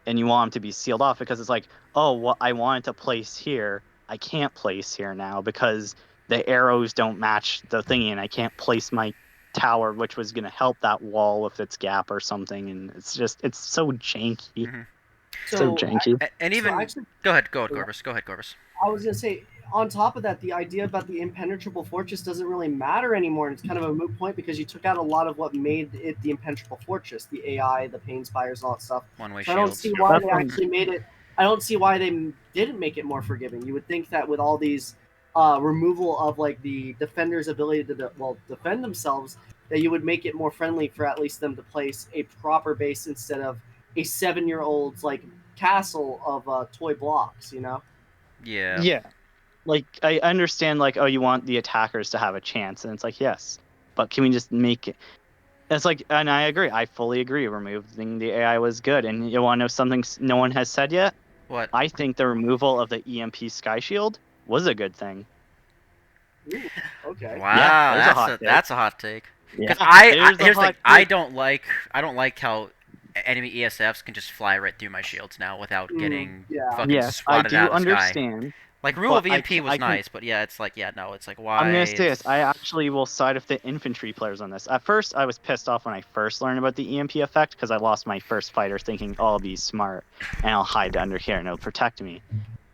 and you want them to be sealed off, because it's like, oh, what I wanted to place here, I can't place here now because the arrows don't match the thingy, and I can't place my tower, which was going to help that wall with its gap or something. And it's so janky. Mhm. So So, janky. And so even actually, go ahead, Corvus. Go ahead, Corvus. I was gonna say, on top of that, the idea about the impenetrable fortress doesn't really matter anymore, and it's kind of a moot point because you took out a lot of what made it the impenetrable fortress, the AI, the pain spires, and all that stuff. One-way So I don't shields. see why That's they what actually made it. I don't see why they didn't make it more forgiving. You would think that with all these removal of like the defender's ability to defend themselves, that you would make it more friendly for at least them to place a proper base instead of a 7-year-old's like castle of toy blocks. You know. Yeah. Yeah. Like I understand like, oh, you want the attackers to have a chance, and it's like, yes, but can we just make it? It's like, and I agree. I fully agree. Removing the AI was good. And you want to know something no one has said yet? What? I think the removal of the EMP Sky Shield was a good thing. Ooh, okay. Wow, there's a hot take. that's a hot take. Yeah, Because I there's a here's the hot thing. I take. don't like how enemy ESFs can just fly right through my shields now without getting yeah. fucking Yes, I swatted do out of the sky. understand. Like removal of But EMP was I can. nice, but yeah, it's like no, it's like why? I'm gonna say this. I actually will side with the infantry players on this. At first, I was pissed off when I first learned about the EMP effect because I lost my first fighter thinking, oh, I'll be smart and I'll hide under here and it'll protect me.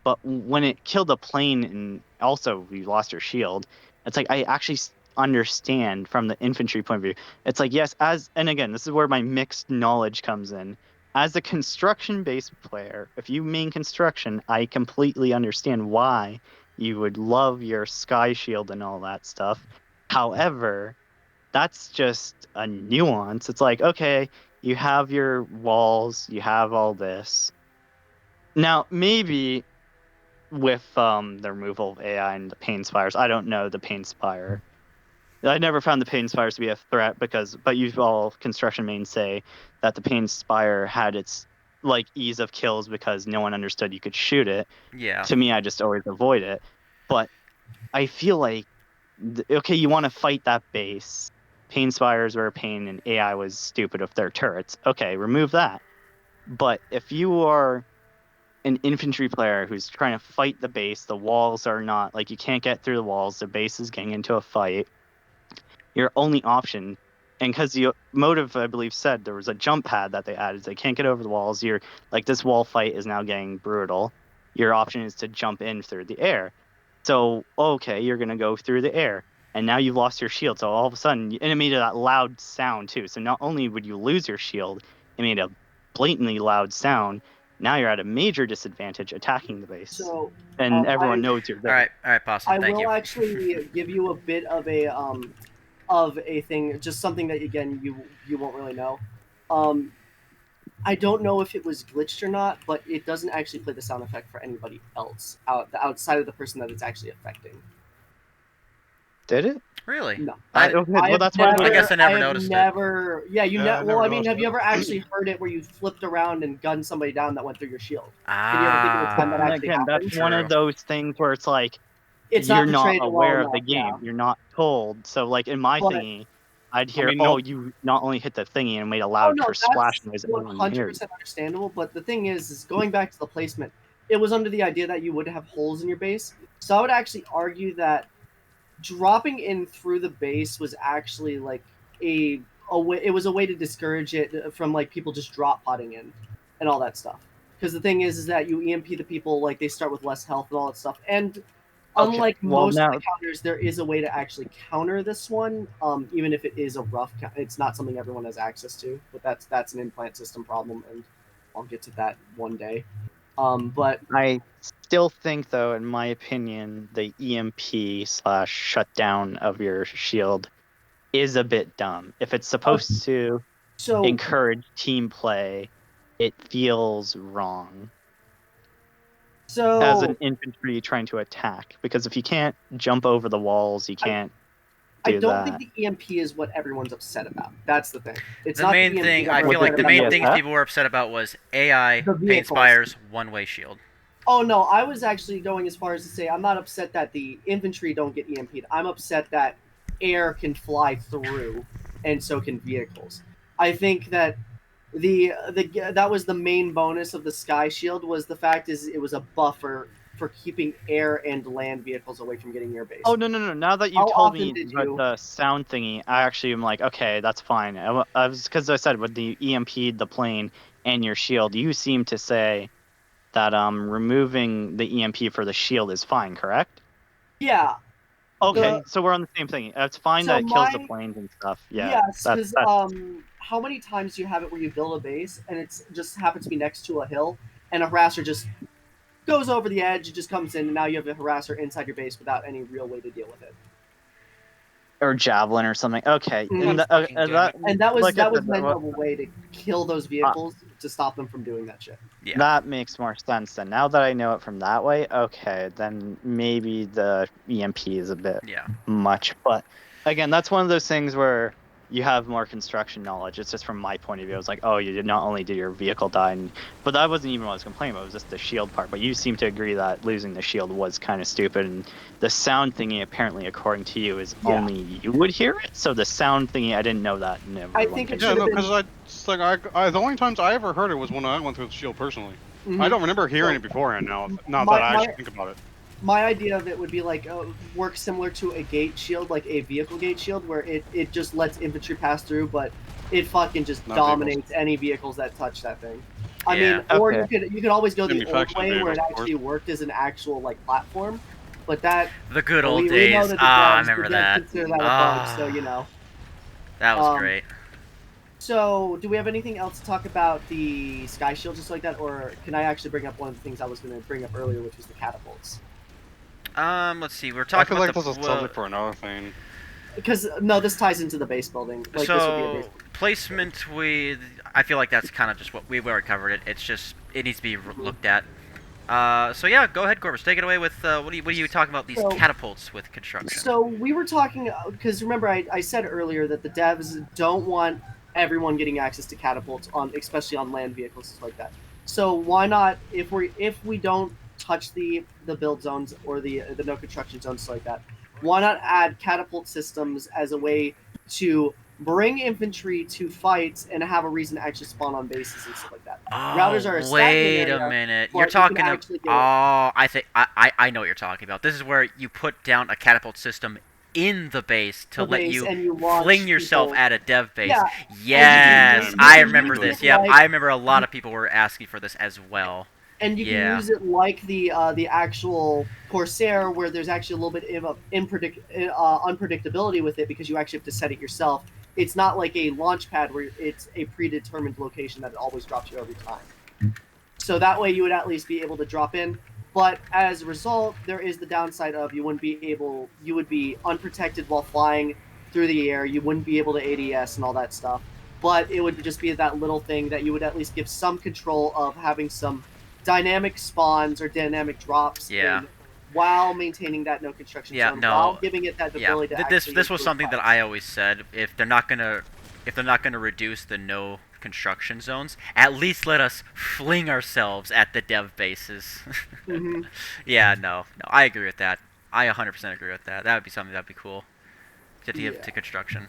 But when it killed a plane and also we lost your shield, it's like I actually understand from the infantry point of view. It's like, yes, and again, this is where my mixed knowledge comes in. As a construction-based player, if you mean construction, I completely understand why you would love your sky shield and all that stuff. However, that's just a nuance. It's like, okay, you have your walls, you have all this. Now, maybe with the removal of AI and the Pain Spires, I don't know the Pain Spire. I never found the Pain Spires to be a threat but you all construction mains say that the Pain Spire had its like ease of kills because no one understood you could shoot it. Yeah. To me, I just always avoid it. But I feel like, okay, you want to fight that base. Pain Spires were a pain and AI was stupid with their turrets. Okay, remove that. But if you are an infantry player who's trying to fight the base, the walls are not, like, you can't get through the walls, the base is getting into a fight, your only option, and because the motive, I believe, said there was a jump pad that they added, they can't get over the walls, you're like, this wall fight is now getting brutal, your option is to jump in through the air. So, okay, you're going to go through the air, and now you've lost your shield, so all of a sudden, and it made that loud sound too, so not only would you lose your shield, it made a blatantly loud sound, now you're at a major disadvantage attacking the base, So, and everyone knows you're there. All right, Possum. I Thank will you. actually give you a bit of a thing, just something that again you won't really know. I don't know if it was glitched or not, but it doesn't actually play the sound effect for anybody else outside of the person that it's actually affecting. Did it? Really? No. Well, that's why I guess I never noticed it. Yeah, you Yeah, I well, never I mean, noticed have it. you ever actually heard it where you flipped around and gunned somebody down that went through your shield? Ah. Can you ever think of a time that And actually again, happened? that's one of those things where it's like, It's you're not not portrayed well aware of the enough, game. yeah. You're not told. So, like, in my But- thingy, I'd hear, mean, oh, no- you not only hit the thingy and made a Oh loud no, splash that's noise, everyone hears. 100% understandable. But the thing is going back to the placement. It was under the idea that you would have holes in your base. So I would actually argue that dropping in through the base was actually like a way. It was a way to discourage it from like people just drop potting in and all that stuff. Because the thing is that you EMP the people, like they start with less health and all that stuff. And unlike well, most now- of the counters, there is a way to actually counter this one. Even if it is a rough, it's not something everyone has access to. But that's an implant system problem, and I'll get to that one day. But I still think, though, in my opinion, the EMP/shutdown of your shield is a bit dumb. If it's supposed to so encourage team play, it feels wrong so as an infantry trying to attack. Because if you can't jump over the walls, you can't I do don't that. think the EMP is what everyone's upset about. That's the thing. It's The not main the EMP thing that I we're feel like upset the about. main Yeah. things people were upset about was AI, The Paint vehicles. Spires, one-way shield. Oh no, I was actually going as far as to say I'm not upset that the infantry don't get EMP'd. I'm upset that air can fly through, and so can vehicles. I think that that was the main bonus of the Sky Shield was the fact is it was a buffer for keeping air and land vehicles away from getting your base. Oh, no. Now that you How told often me did about you- the sound thingy, I actually am like, okay, that's fine. I was, because I said with the EMP, the plane, and your shield, you seem to say that removing the EMP for the shield is fine, correct? Yeah. Okay, so we're on the same thing. It's fine So that it kills the my- planes and stuff. Yeah. Yes, that's because how many times do you have it where you build a base and it's just happens to be next to a hill and a harasser just goes over the edge, it just comes in, and now you have a harasser inside your base without any real way to deal with it. or javelin or something. Okay, Mm. and Fucking damn that, And that was like I said, meant of a way to kill those vehicles to stop them from doing that shit. Yeah. that makes more sense then. Now that I know it from that way, okay, then maybe the EMP is a bit Yeah. much. But again, that's one of those things where you have more construction knowledge. It's just from my point of view. I was like, oh, you did not only did your vehicle die, but that wasn't even what I was complaining about. It was just the shield part. But you seem to agree that losing the shield was kind of stupid, and the sound thingy, apparently, according to you, is Yeah. only you would hear it. So the sound thingy, I didn't know that. I think it Yeah, should no, have been. because it's like the only times I ever heard it was when I went through the shield personally. Mhm. I don't remember hearing it beforehand. Now that I actually think about it. My idea of it would be like work similar to a gate shield, like a vehicle gate shield, where it just lets infantry pass through, but it fucking just Not dominates any vehicles that touch that thing. I Yeah. mean, or Okay. you could always go the old Manufactured way where it vehicles, of actually worked as an actual like platform, but that The good old we know days. that the Ah, I devs- remember the devs that. Consider that a bug, so you know. That was Um, great. So, do we have anything else to talk about the Sky Shield just like that, or can I actually bring up one of the things I was going to bring up earlier, which was the catapults? Let's see. We're I talking feel like about that's a subject for another thing. because no, this ties into the base building. Like this would be a base. So placement with, I feel like that's kind of just what we've already covered. It's just it needs to be looked at. So yeah, go ahead, Corvus. Take it away with what are you talking about these So- catapults with construction? So we were talking because remember I said earlier that the devs don't want everyone getting access to catapults on, especially on land vehicles, stuff like that. So why not if we don't touch the build zones or the no construction zones, stuff like that? Why not add catapult systems as a way to bring infantry to fights and have a reason to actually spawn on bases and stuff like that? Routers are a stagnant wait area, a minute. but You're you can talking about. actually get it. Oh, I think I know what you're talking about. This is where you put down a catapult system in the base to The let base, you and you launch fling yourself people. at a dev base. Yeah, Yes, and I you can remember use this. it Yeah, like- I remember a lot of people were asking for this as well. And you Yeah. can use it like the actual Corsair, where there's actually a little bit of unpredictability with it because you actually have to set it yourself. It's not like a launch pad where it's a predetermined location that it always drops you every time. So that way you would at least be able to drop in. But as a result, there is the downside of you would be unprotected while flying through the air. You wouldn't be able to ADS and all that stuff. But it would just be that little thing that you would at least give some control of having some dynamic spawns or dynamic drops Yeah. in while maintaining that no construction Yeah, zone, no. while giving it that Yeah, ability to this actually was improve something that fights. I always said. If they're not gonna reduce the no construction zones, at least let us fling ourselves at the dev bases. Mhm. Yeah, no, I agree with that. I 100% agree with that. That would be something that'd be cool to give Yeah. to construction.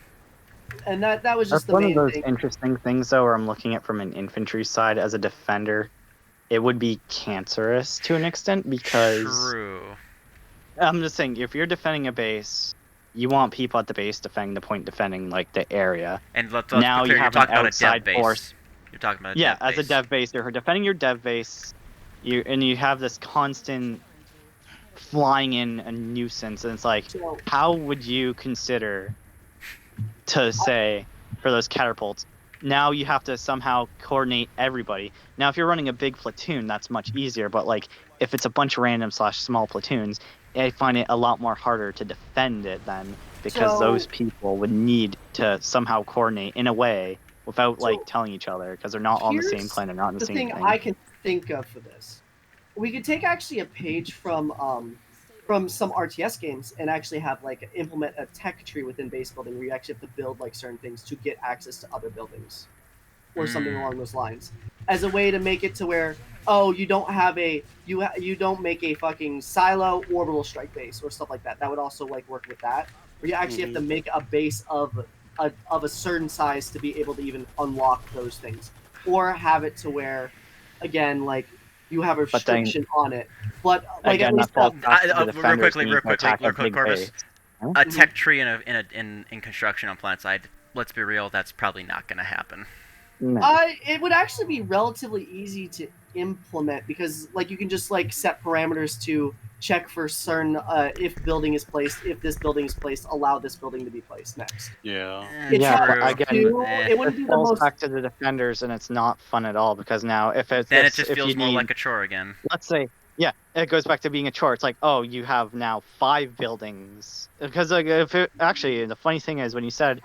And that was That's just the one of main those thing. interesting things, though, where I'm looking at from an infantry side as a defender. It would be cancerous to an extent because True. I'm just saying, if you're defending a base, you want people at the base defending the point, defending like the area. And let's Now be you clear, you're have an talking about a dev outside base. force. You're talking about a Yeah, dev as a base. dev base, you're defending your dev base. You have this constant flying in a nuisance, and it's like, So, how would you consider to say for those catapults? Now you have to somehow coordinate everybody. Now, if you're running a big platoon, that's much easier. But like, if it's a bunch of random / small platoons, I find it a lot more harder to defend it then, because So- those people would need to somehow coordinate in a way without like So, telling each other, because they're not on the same here's plane, they're not in the the same thing thing. I can think of for this. We could take actually a page from some RTS games and actually have like implement a tech tree within base building where you actually have to build like certain things to get access to other buildings or something Mm. along those lines as a way to make it to where you don't have you don't make a fucking silo orbital strike base or stuff like that. That would also like work with that where you actually have to make a base of a certain size to be able to even unlock those things, or have it to where again like you have a But then- restriction on it. But like Again, at least that falls back to the real defenders quickly, needing to attack a big Corvus. base. A tech tree in construction on Planetside. Let's be real, that's probably not going to happen. No. It would actually be relatively easy to implement because like you can just like set parameters to check for certain if building is placed, if this building is placed, allow this building to be placed next. Yeah. It's Yeah, not but again, too- eh. it wouldn't be It the falls most. back to the defenders, and it's not fun at all, because now if it's Then it just if feels you more need, like a chore again. let's say, yeah, it goes back to being a chore. It's like, oh, you have now 5 buildings, because like if it, actually the funny thing is when you said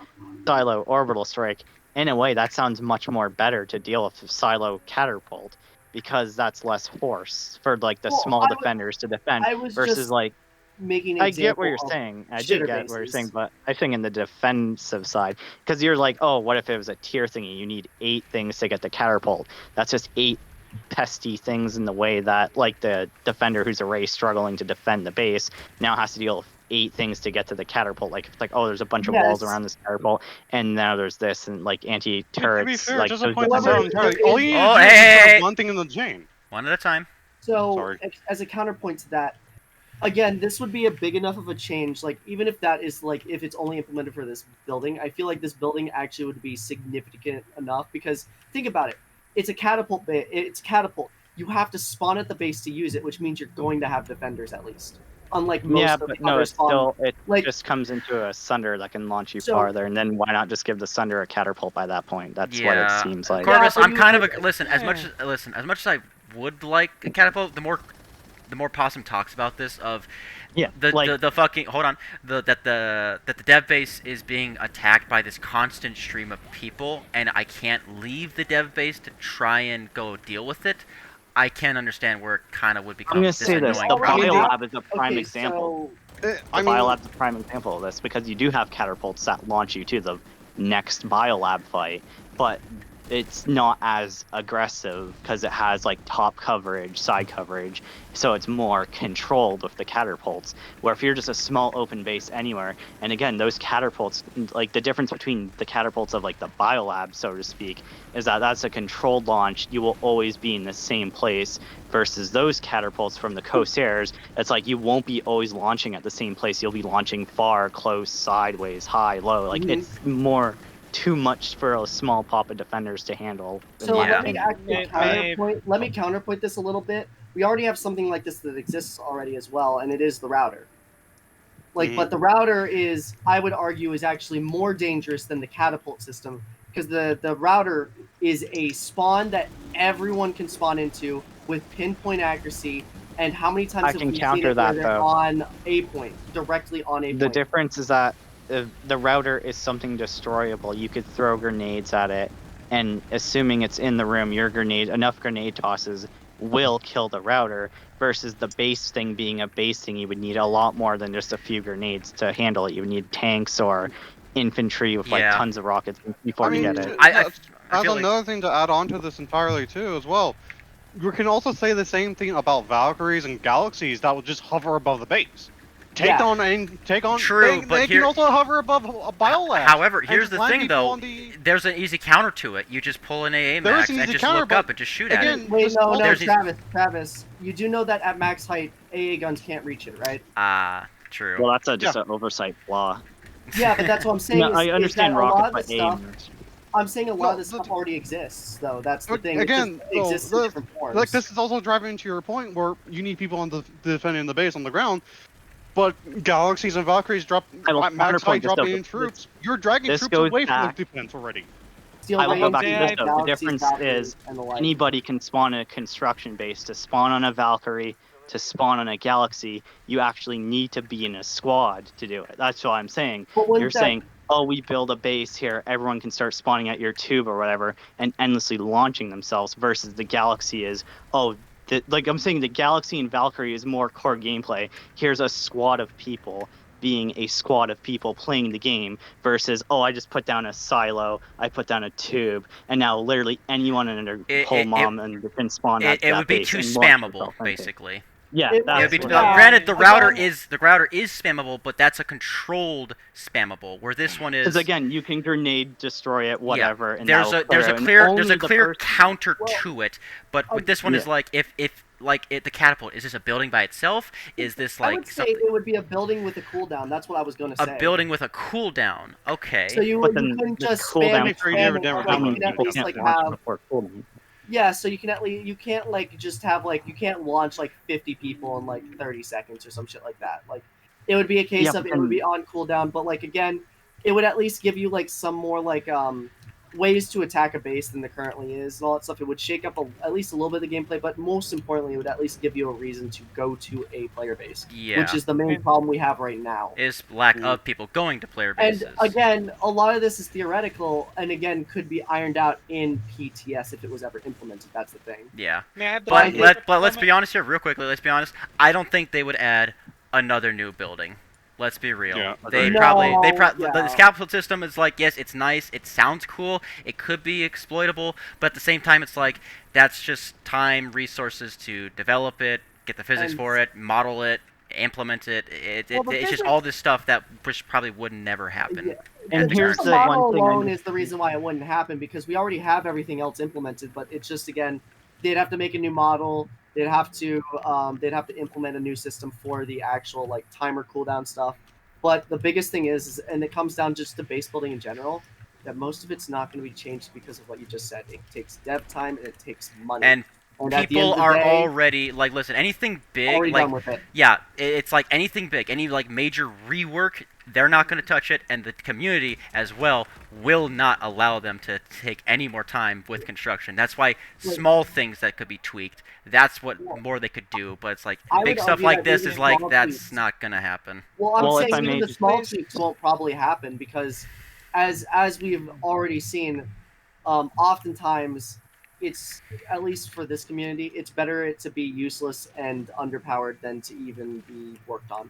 silo orbital strike, in a way that sounds much more better to deal with silo catapult, because that's less force for like the Well, small I would- defenders to defend I was versus just like. making an I get what you're example of saying. I shitter do get what you're saying, bases. but I think in the defensive side, because you're like, oh, what if it was a tier thingy? You need 8 things to get the catapult. That's just 8 pesty things in the way that, like, the defender who's already struggling to defend the base now has to deal with 8 things to get to the catapult. Like, it's like, oh, there's a bunch of walls Yes. around this catapult, and now there's this, and like anti-turrets. To be fair, like, it doesn't those point this However, out defenders- entirely. there All is- you need Oh, to do is hey, put hey. one thing in the chain. One at a time. So, Sorry. as a counterpoint to that, again, this would be a big enough of a change. Like, even if that is like, if it's only implemented for this building, I feel like this building actually would be significant enough because think about it. It's a catapult. It's catapult. You have to spawn at the base to use it, which means you're going to have defenders at least. Unlike most yeah, of but the no, other it's spawn. still it like- just comes into a sunder that can launch you So- farther, and then why not just give the sunder a catapult by that point? That's what it Yeah. seems like. Cor- Corvus, but I'm you kind of would- a, listen. As much as I would like a catapult, the more Possum talks about this of Yeah, the fucking hold on that the dev base is being attacked by this constant stream of people, and I can't leave the dev base to try and go deal with it. I can't understand where it kind of would become I'm gonna this say this: annoying the already problem. have- biolab is a prime Okay, example. so The I mean, biolab's a prime example of this because you do have catapults that launch you to the next biolab fight, but it's not as aggressive because it has like top coverage, side coverage, so it's more controlled with the catapults. Where if you're just a small open base anywhere, and again, those catapults, like the difference between the catapults of like the biolab, so to speak, is that that's a controlled launch. You will always be in the same place versus those catapults from the Corsairs. It's like you won't be always launching at the same place. You'll be launching far, close, sideways, high, low. Like Mhm. it's more too much for a small pop of defenders to handle. in So my Yeah. let me opinion. actually counterpoint. Let me counterpoint this a little bit. We already have something like this that exists already as well, and it is the router. Like, but the router is, I would argue, is actually more dangerous than the catapult system because the router is a spawn that everyone can spawn into with pinpoint accuracy. And how many times I have can we seen counter it where that, they're though. on a point, directly on a The point? difference is that the router is something destroyable. You could throw grenades at it, and assuming it's in the room, enough grenade tosses will kill the router. Versus the base thing being a base thing, you would need a lot more than just a few grenades to handle it. You would need tanks or infantry with like Yeah. tons of rockets before I to mean, get it. I that's feel like another thing to add on to this entirely too, as well. You can also say the same thing about Valkyries and Galaxies that will just hover above the base. Take Yeah. on. True, they, but they here- can also hover above a biolab. However, and here's just the land thing people though. on the- There's an easy counter to it. You just pull an AA There is max an and easy just counter, look but up and just shoot at again, it. Wait, just no, also- There's- Travis. You do know that at max height, AA guns can't reach it, right? True. Well, that's just an oversight flaw. Yeah, but that's what I'm saying. No, is, I is understand that a lot rockets, of the but stuff. aim. I'm saying a lot No, of this the- stuff already exists, though. That's the But thing. again, it just exists in different forms. like this is also driving to your point where you need people on the defending the base on the ground. But Galaxies and Valkyries drop I will at max counterpoint height this, though, dropping in this- troops. You're dragging this troops goes away from back- the defense already. Steel I will go Rays, back to this though. The Galaxies, difference Valkyries, is and the like. anybody can spawn in a construction base. To spawn on a Valkyrie, to spawn on a Galaxy, you actually need to be in a squad to do it. That's what I'm saying. But wouldn't You're that- saying, oh, we build a base here, everyone can start spawning at your tube or whatever, and endlessly launching themselves, versus the Galaxy is, oh, like I'm saying, the Galaxy and Valkyrie is more core gameplay. Here's a squad of people being a squad of people playing the game versus, oh, I just put down a silo, I put down a tube, and now literally anyone in their whole mom and can spawn at It that would be base too and launch spammable, yourself into it. basically. Yeah, It Yeah, that's would what be- it is. yeah. granted, the router Again- is spammable, but that's a controlled spammable. Where this one is, Because again, you can grenade destroy it, whatever. And there's that'll a there's clear a it, and clear only there's a the clear person- counter Well, to it, but with this one is like if the catapult, is this a building by itself? Is this I would like say it would be a building with a cooldown. That's what I was going to a say. building with a cooldown? Okay. So you But then couldn't the just cooldown spam, for you never spam never like, how you many could at people least can't like launch have before cooldown. yeah. So you can you can't like just have like you can't launch like 50 people in like 30 seconds or some shit like that. Like it would be a case Yeah, of but it would then- be on cooldown, but like again, it would at least give you like some more like ways to attack a base than there currently is and all that stuff. It would shake up at least a little bit of the gameplay, but most importantly, it would at least give you a reason to go to a player base, Yeah. which is the main problem we have right now. Is lack of people going to player bases. And again, a lot of this is theoretical, and again, could be ironed out in PTS if it was ever implemented. That's the thing. Yeah. May I have the But mic? let's be honest here, real quickly. Let's be honest. I don't think they would add another new building. Let's be real. Yeah, They agreed. probably No, the yeah. capital system is like, yes, it's nice, it sounds cool, it could be exploitable, but at the same time, it's like that's just time, resources to develop it, get the physics And- for it, model it, implement it. Well, the It's just physics- all this stuff that probably would never happen. Yeah. And the here's Just current the the model one thing I alone need- is the reason why it wouldn't happen because we already have everything else implemented. But it's just again, they'd have to make a new model. They'd have to implement a new system for the actual like timer cooldown stuff. But the biggest thing is, and it comes down just to base building in general, that most of it's not going to be changed because of what you just said. It takes dev time and it takes money. And And at the end people of the are day, already like, listen, anything big, already like done with it. yeah, it's like anything big, any like major rework, they're not going to touch it, and the community as well will not allow them to take any more time with construction. That's why small things that could be tweaked, that's what more they could do. But it's like I big would stuff argue like that this even is like small that's tweaks- not going to happen. Well, I'm Well, if saying I even may the just small please. tweaks won't probably happen because, as we've already seen, oftentimes it's, at least for this community, it's better it to be useless and underpowered than to even be worked on.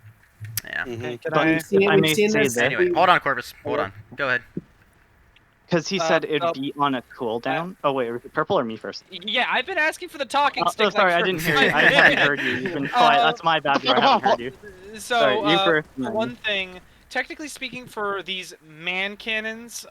Yeah. Okay, can But I? if I We've may seen say this. this, Anyway, hold on, Corvus. Hold on. Go ahead. because he said it'd well, be on a cooldown. Oh wait, purple or me first? Yeah, I've been asking for the talking Oh, stick. sorry, like, I didn't for hear you. I 5 haven't minutes. heard you. You've been quiet. That's my bad. I haven't heard you. So, Sorry, you first, and for then- one thing, technically speaking, for these man cannons,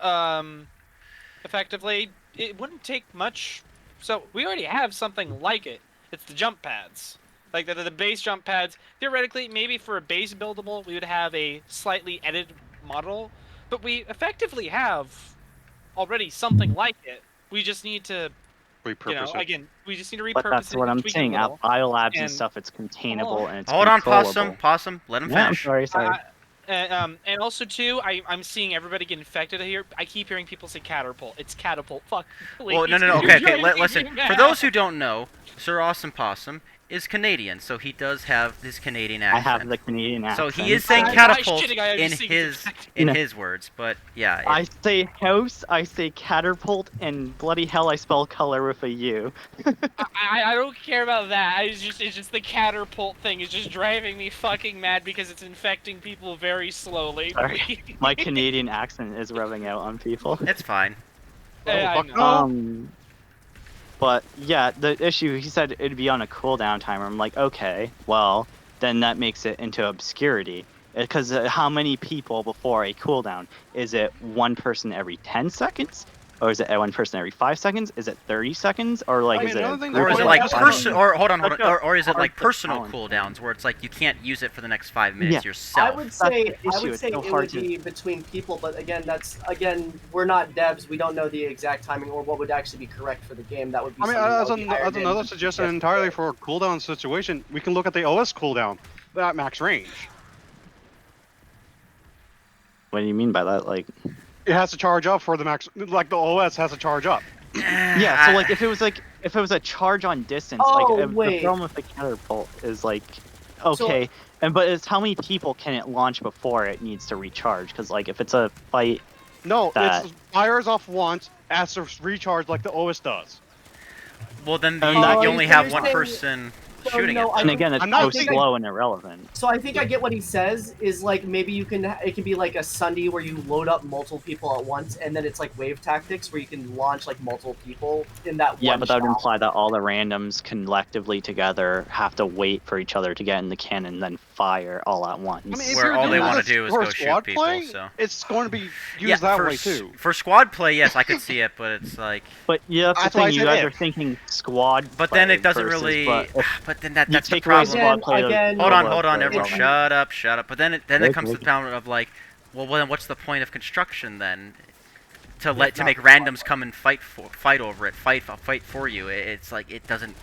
effectively, it wouldn't take much. So we already have something like it. It's the jump pads, like the base jump pads. Theoretically, maybe for a base buildable, we would have a slightly edited model, but we effectively have already something like it. We just need to, Repurpose it. again, we just need to repurpose But that's it what and I'm tweak it a saying. At little. biolabs and And- stuff, it's containable and it's Hold on, controllable. Possum. Let him Yeah, I'm finish. sorry. And also too, I'm seeing everybody get infected here. I keep hearing people say catapult. It's catapult. Fuck. Well, no. please. Okay. You're Listen. driving me For those mad. who don't know, Sir Awesome Possum is Canadian, so he does have his Canadian I accent. have the Canadian So accent. he is saying I'm not catapult shitting, I am in just saying his it's his words, but yeah. I say house, I say catapult, and bloody hell, I spell color with a U. I don't care about that. It's just the catapult thing is just driving me fucking mad because it's infecting people very slowly. Sorry. My Canadian accent is rubbing out on people. It's fine. I fuck know. no. But yeah, the issue, he said it'd be on a cooldown timer. I'm like, okay, well, then that makes it into obscurity. Because how many people before a cooldown? Is it one person every 10 seconds? Or is it one person every 5 seconds? Is it 30 seconds? Or like, I mean, is it? another thing Or is Well, it like that's person? Or hold on. That's a Or is it like hard to personal balance. cooldowns where it's like you can't use it for the next 5 minutes Yeah. yourself? I would That's say the issue, it's so it hard would to- be between people, but again we're not devs. We don't know the exact timing or what would actually be correct for the game. That would be. I mean, something that as, would be ironed as in. another suggestion entirely for a cooldown situation, we can look at the OS cooldown at max range. What do you mean by that? Like, It has to charge up for the max, like the OS has to charge up. yeah. So like, if it was a charge on distance, Oh, like the wait. problem with the catapult is like, okay, but it's how many people can it launch before it needs to recharge? Because like, if it's a fight, No, That- it fires off once, has to recharge like the OS does. Well, then Oh, you only so have you're one saying- person so shooting no, it. I and think- again, it's I'm not so saying- slow and irrelevant. So I think I get what he says is like maybe it can be like a Sunday where you load up multiple people at once, and then it's like wave tactics where you can launch like multiple people in that Yeah, one but that would shot. imply that all the randoms collectively together have to wait for each other to get in the cannon, then fire all at once. I mean, if Where you're all they doing wanna this do is for go shoot squad people, play, so. it's going to be used Yeah, that for way s- too. For squad play, yes, I could see it, but it's like. But yeah, that's That's the why I thing. You said guys if. are thinking squad. But then play it doesn't versus- really. But if But then you that's the take away problem. squad play. Again, Hold on, It's- everyone, shut up. But then it Okay, comes to the problem of like, well, then what's the point of construction then? To It's not make for randoms come and fight over it, fight for you. It's like it doesn't.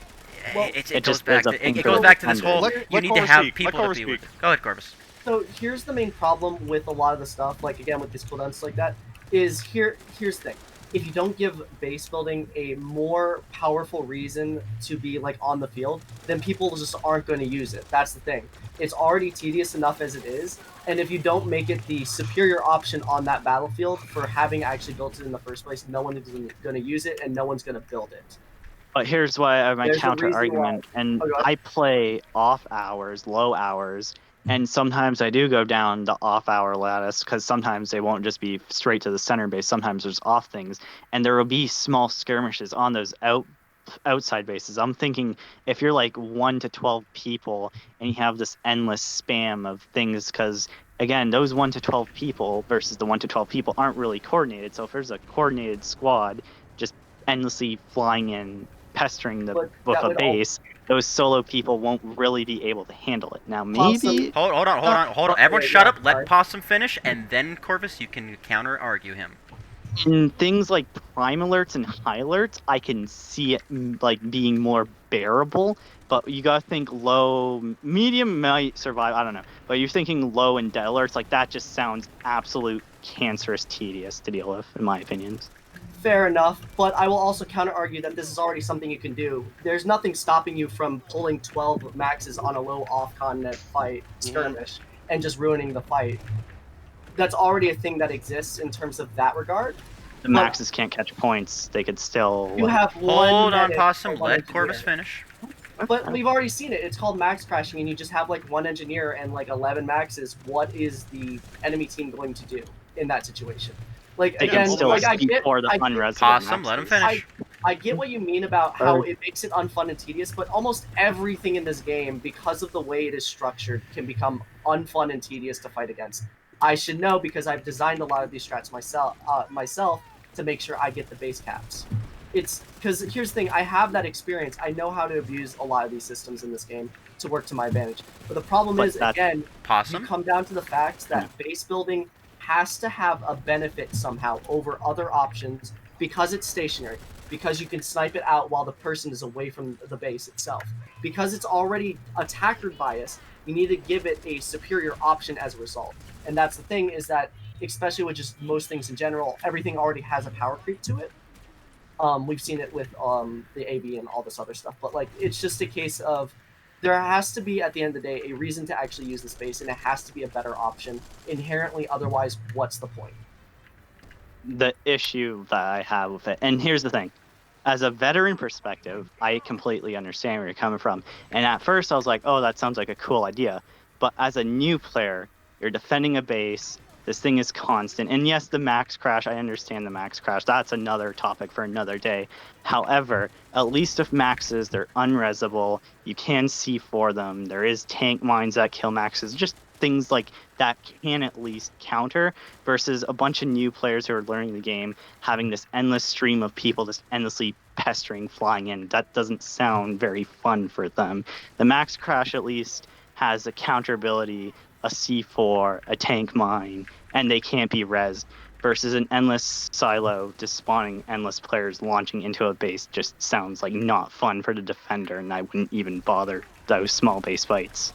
Well, it It goes just back. builds up It things goes that back to this depend whole. on Let- You let need to Corvus have speak, let people to Corvus be with. speak. Go ahead, Corvus. So here's the main problem with a lot of the stuff, like again with these cooldowns like that, is here's the thing. If you don't give base building a more powerful reason to be like on the field, then people just aren't going to use it. That's the thing. It's already tedious enough as it is, and if you don't make it the superior option on that battlefield for having actually built it in the first place, no one is going to use it and no one's going to build it. But here's why I have my There's a counter reason argument, and Oh, go ahead. I play off hours, low hours, and sometimes I do go down the off hour lattice because sometimes they won't just be straight to the center base. Sometimes there's off things, and there will be small skirmishes on those outside bases. I'm thinking if you're like 1 to 12 people and you have this endless spam of things, because again, those 1 to 12 people versus the 1 to 12 people aren't really coordinated. So if there's a coordinated squad just endlessly flying in, pestering But with that a would base, those solo people won't really be able to handle it. Now Possum- maybe Hold on. Everyone, yeah, shut yeah, up. Let sorry. Possum finish, and then Corvus, you can counter argue him. in things like prime alerts and high alerts, I can see it like being more bearable. But you gotta think low, medium might survive. I don't know. But you're thinking low and dead alerts, like that just sounds absolute cancerous tedious to deal with, in my opinion. Fair enough, but I will also counter argue that this is already something you can do. There's nothing stopping you from pulling 12 maxes on a low off-continent fight skirmish and just ruining the fight. That's already a thing that exists in terms of that regard. The maxes can't catch points. They could still. You have one. Hold on, medic Possum. or one Let engineer. Corvus finish. But we've already seen it. It's called max crashing, and you just have like one engineer and like 11 maxes. What is the enemy team going to do in that situation? Like They again, can still like I speak get, for the I get, unresident Possum, let him maxes. finish. I get what you mean about how it makes it unfun and tedious, but almost everything in this game, because of the way it is structured, can become unfun and tedious to fight against. I should know because I've designed a lot of these strats myself to make sure I get the base caps. It's because here's the thing: I have that experience. I know how to abuse a lot of these systems in this game to work to my advantage. But the problem But is, that's- again, Possum? you come down to the fact that base building has to have a benefit somehow over other options because it's stationary, because you can snipe it out while the person is away from the base itself. Because it's already attacker bias, you need to give it a superior option as a result. And that's the thing, is that, especially with just most things in general, everything already has a power creep to it. We've seen it with the AV and all this other stuff, but like it's just a case of there has to be, at the end of the day, a reason to actually use the space, and it has to be a better option inherently. Otherwise, what's the point? The issue that I have with it, and here's the thing: as a veteran perspective, I completely understand where you're coming from. And at first, I was like, "Oh, that sounds like a cool idea." But as a new player, you're defending a base. This thing is constant, and yes, the max crash. I understand the max crash. That's another topic for another day. However, at least with maxes, they're unresable. You can see for them. There is tank mines that kill maxes. Just things like that can at least counter, versus a bunch of new players who are learning the game having this endless stream of people just endlessly pestering, flying in. That doesn't sound very fun for them. The max crash at least has a counter ability, a C4, a tank mine, and they can't be rezzed, versus an endless silo just spawning endless players launching into a base just sounds like not fun for the defender, and I wouldn't even bother those small base fights.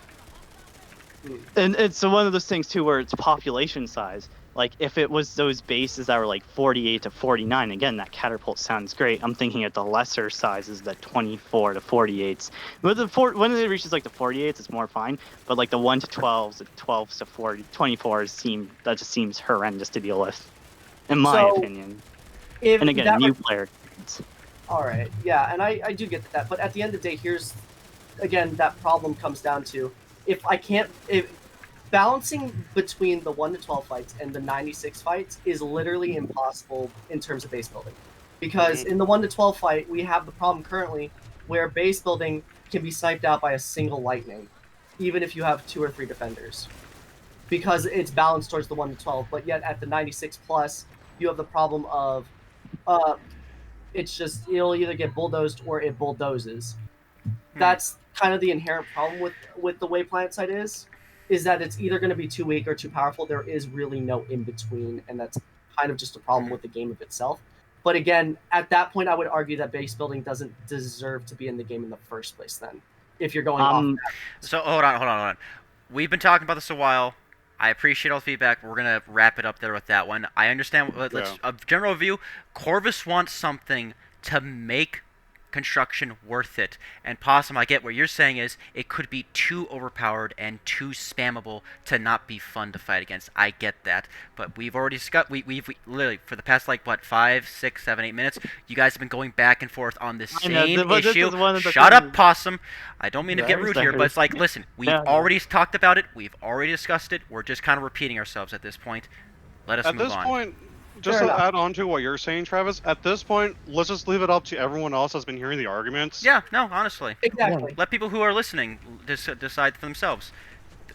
And it's one of those things too where it's population size. Like if it was those bases that were like 48 to 49, again that catapult sounds great. I'm thinking at the lesser sizes, the 24 to 48s. But when it reaches like the 48s, it's more fine. But like the 1 to 12s, the 12s to 24s that just seems horrendous to deal with, in my opinion. And again, new player. All right, yeah, and I do get that. But at the end of the day, here's again that problem comes down to if balancing between the 1 to 12 fights and the 96 fights is literally impossible in terms of base building. Because in the 1 to 12 fight, we have the problem currently where base building can be sniped out by a single lightning, even if you have 2 or 3 defenders. Because it's balanced towards the 1 to 12, but yet at the 96 plus, you have the problem of it's just, it'll either get bulldozed or it bulldozes. That's kind of the inherent problem with the way Planetside is that it's either going to be too weak or too powerful. There is really no in between, and that's kind of just a problem with the game of itself. But again, at that point, I would argue that base building doesn't deserve to be in the game in the first place. Then, if you're going off that. So hold on. We've been talking about this a while. I appreciate all the feedback. We're gonna wrap it up there with that one. I understand. Let's a general view. Corvus wants something to make construction worth it. And Possum, I get what you're saying is it could be too overpowered and too spammable to not be fun to fight against. I get that, but we've already discussed. We've literally for the past like what 5, 6, 7, 8 minutes, you guys have been going back and forth on this same issue. Shut up, Possum. I don't mean to get rude here, but it's like, listen, we've already talked about it. We've already discussed it. We're just kind of repeating ourselves at this point. Let us move on. At this point, just to add on to what you're saying, Travis, at this point, let's just leave it up to everyone else that's been hearing the arguments. Yeah, no, honestly. Exactly. Let people who are listening decide for themselves.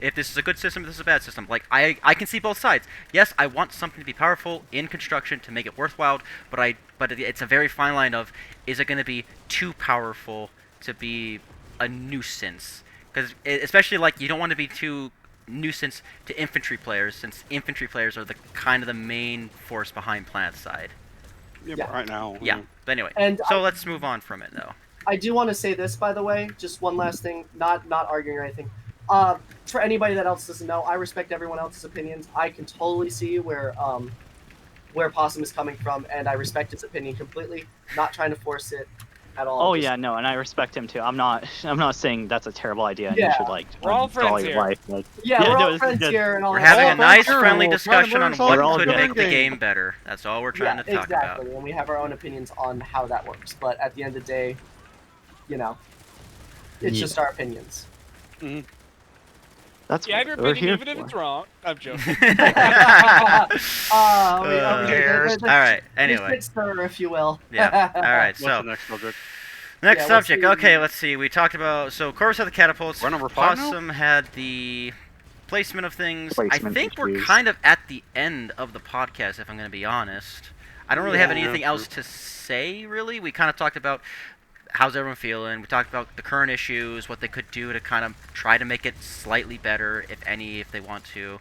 If this is a good system, if this is a bad system. Like, I can see both sides. Yes, I want something to be powerful in construction to make it worthwhile, but it's a very fine line of, is it going to be too powerful to be a nuisance? Because, especially, like, you don't want to be too nuisance to infantry players, since infantry players are the kind of the main force behind Planetside. Yeah, Yeah. but right now. Yeah. But anyway, And so let's move on from it though. I do want to say this, by the way, just one last thing, not arguing or anything. For anybody that else doesn't know, I respect everyone else's opinions. I can totally see where Possum is coming from, and I respect his opinion completely. Not trying to force it at all. Oh just- yeah, no, and I respect him too. I'm not saying that's a terrible idea and Yeah. you should like We're all install friends your here. life. Like, Yeah, Yeah, we're no, all this is friends good. here and all We're that having a stuff. nice, Sure, friendly we'll discussion on try to what learn could something make the game. game better. That's all we're trying to talk exactly. about. And we have our own opinions on how that works. But at the end of the day, it's Yeah. just our opinions. That's You have your what we're opinion, here even if for. it's wrong. I'm joking. There's all right. Anyway, bit stir, if you will. yeah. All right. What's So the next subject? next Yeah, subject. let's see. Okay, let's see. We talked about Corvus had the catapults. We're number 5 now? Possum had the placement of things. Placement I think we're issues. kind of at the end of the podcast, if I'm going to be honest. I don't really have Yeah. anything else to say, really. We kind of talked about how's everyone feeling. We talked about the current issues, what they could do to kind of try to make it slightly better, if they want to.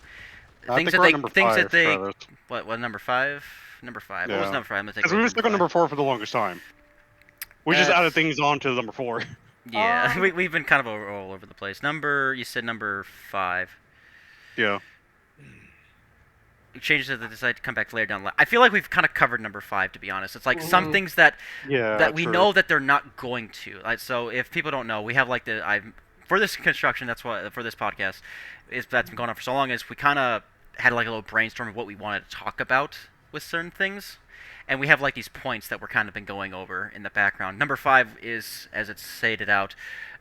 I think we're at number 5, Travis. What number 5? Number 5. What was Yeah. number 5? I'm gonna take Because we away were stuck on number 4 for the longest time. We just That's- added things on to number 4. Yeah, we've been kind of all over the place. You said number 5. Yeah. Changes that they decide to come back later down the line. I feel like we've kind of covered number 5, to be honest. It's like some things that Yeah. we true. know that they're not going to. Like, so if people don't know, we have like for this construction. That's what for this podcast that's been going on for so long. Is we kind of had like a little brainstorm of what we wanted to talk about with certain things, and we have like these points that we're kind of been going over in the background. Number 5 is, as it's stated out,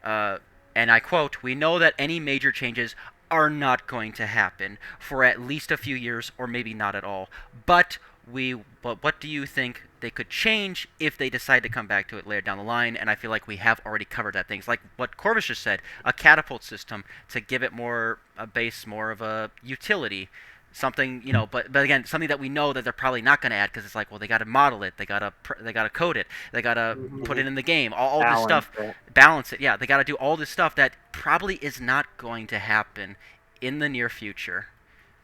and I quote: "We know that any major changes are not going to happen for at least a few years, or maybe not at all. But what do you think they could change if they decide to come back to it later down the line?" And I feel like we have already covered that. Things like what Corvus just said, a catapult system to give it more a base, more of a utility. Something, but again, something that we know that they're probably not going to add, because it's like, well, they got to model it, they got to code it, they got to put it in the game, all this stuff, balance it. Yeah, they got to do all this stuff that probably is not going to happen in the near future.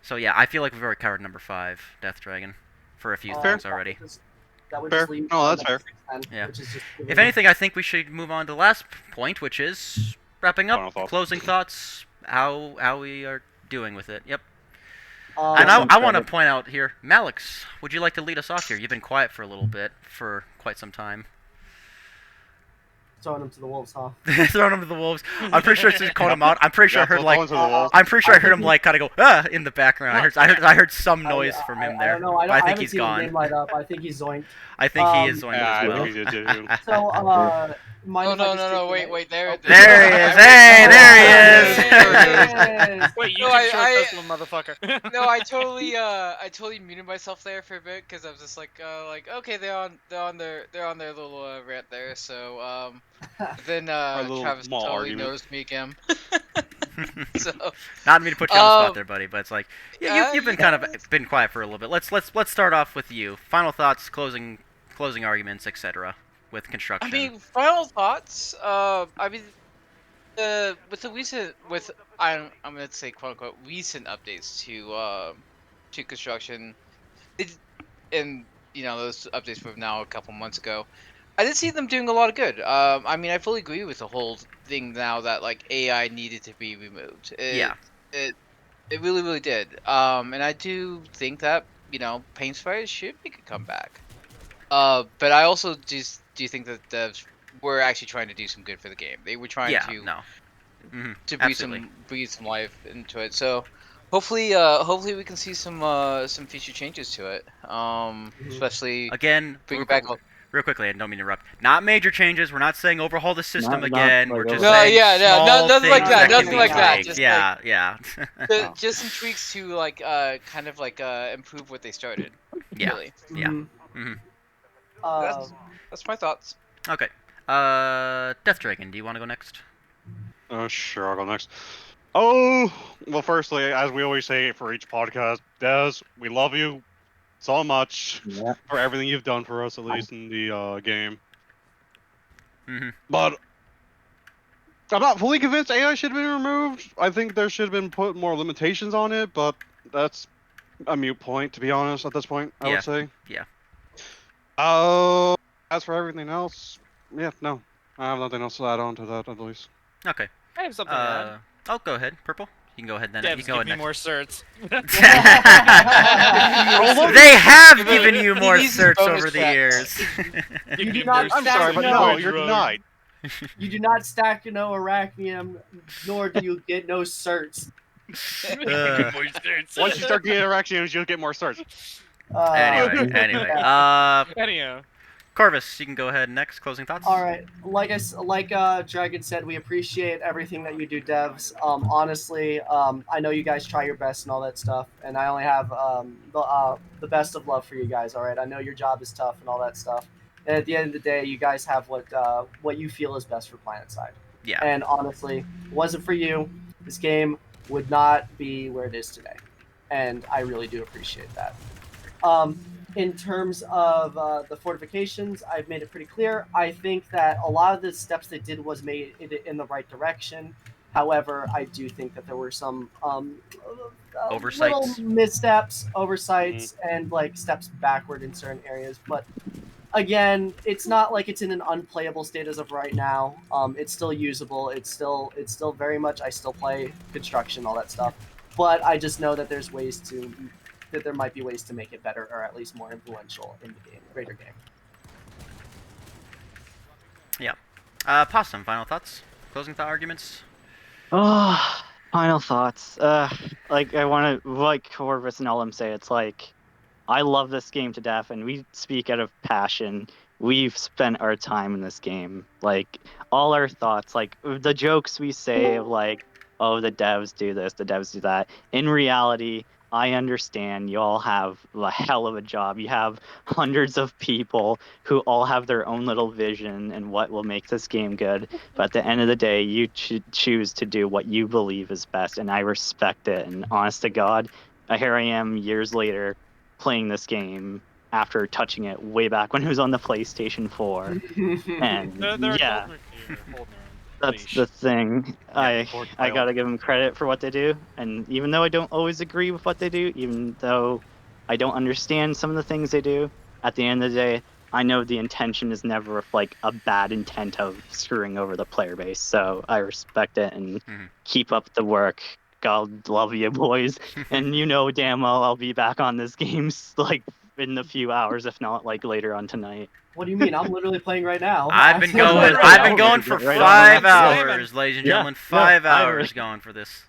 So yeah, I feel like we've already covered number 5, Death Dragon, for a few things already. That would Fair. just leave No, that's fair. 6 then, Yeah. which is just If anything, I think we should move on to the last point, which is wrapping Final up, thoughts. closing thoughts, how we are doing with it. Yep. Um, And I want to point out here, Malix, would you like to lead us off here? You've been quiet for a little bit, for quite some time. throwing them to the wolves, huh? Throwing him to the wolves. I'm pretty sure it's just called him out. I'm pretty sure I heard throw like, it to the wall. I'm pretty sure I heard him like kind of go in the background. I heard some noise from him I there. don't know. I think haven't he's seen the gone. game light up. I think he's zoinked. I think he is going Yeah, as I well. think he did too. So, mind No, if I no, just no, take no, wait, there. There he is. Hey, there he is. Wait, you No, just short I- this little motherfucker. No, I totally muted myself there for a bit because I was just like, okay, they're on their little rant there. So, then little Travis small totally argument. knows me again. So, Not me to put you on the spot Um, there, buddy, but it's like you've been kind of been quiet for a little bit. Let's start off with you. Final thoughts, closing arguments, etc. With construction. I mean, final thoughts. I'm gonna say quote unquote recent updates to construction, and those updates were now a couple months ago. I did see them doing a lot of good. I mean, I fully agree with the whole thing now that like AI needed to be removed. It really, really did. And I do think that Paint Spiders should make a comeback. But I also do think that devs were actually trying to do some good for the game. They were trying to breathe some life into it. So hopefully we can see some future changes to it. Especially again, bring back. real quickly, I don't mean to interrupt. Not major changes. We're not saying overhaul the system Not again. like We're just overhaul. saying nothing like small that. things Nothing can like be that. tweaked. Just yeah. just some tweaks to like kind of like improve what they started. Yeah. Really. Yeah. Mhm. That's my thoughts. Okay. Death Dragon, do you want to go next? Sure, I'll go next. Oh, well, firstly, as we always say for each podcast, Des, we love you so much Yeah. for everything you've done for us, at least in the game. Mm-hmm. But I'm not fully convinced AI should have been removed. I think there should have been put more limitations on it, but that's a mute point, to be honest, at this point, I Yeah. would say. Yeah. As for everything else, yeah, no. I have nothing else to add on to that, at least. Okay. I have something to add. Oh, go ahead, Purple. You can go ahead then. Devs, you can go give me ahead more certs. They have given you more These certs bonus over the tracks. years. You do me not more I'm stack sorry, but no, you're denied. You do not stack no arachnium, nor do you get no certs. More certs. Once you start getting interactions, you'll get more search. Anyway. Anyhow. Corvus, you can go ahead next. Closing thoughts. All right, like Dragon said, we appreciate everything that you do, devs. Honestly, I know you guys try your best and all that stuff, and I only have the best of love for you guys. All right, I know your job is tough and all that stuff, and at the end of the day, you guys have what you feel is best for Planetside. Yeah. And honestly, if it wasn't for you, this game would not be where it is today, and I really do appreciate that. In terms of the fortifications, I've made it pretty clear. I think that a lot of the steps they did was made it in the right direction. However, I do think that there were some Oversights. little missteps, oversights, and like steps backward in certain areas. But again, it's not like it's in an unplayable state as of right now. It's still usable. It's still very much. I still play construction, all that stuff. But I just know that there might be ways to make it better, or at least more influential in the game, greater game. Yeah. Possum, final thoughts? Closing thought arguments? Oh, final thoughts. Like I want to, like Corvus and Elam say, it's like I love this game to death, and we speak out of passion. We've spent our time in this game, like all our thoughts, like the jokes we say of like, oh, the devs do this, the devs do that. In reality, I understand you all have a hell of a job. You have hundreds of people who all have their own little vision and what will make this game good. But at the end of the day, you choose to do what you believe is best, and I respect it. And honest to God, here I am years later playing this game after touching it way back when it was on the PlayStation 4. And yeah, that's the thing. I gotta give them credit for what they do, and even though I don't always agree with what they do, even though I don't understand some of the things they do, at the end of the day, I know the intention is never like a bad intent of screwing over the player base. So I respect it and keep up the work. God love you, boys. And you know damn well I'll be back on this game like in a few hours, if not like later on tonight. What do you mean? I'm literally playing right now. I've been going for 5 hours, ladies and gentlemen. 5 hours going for this.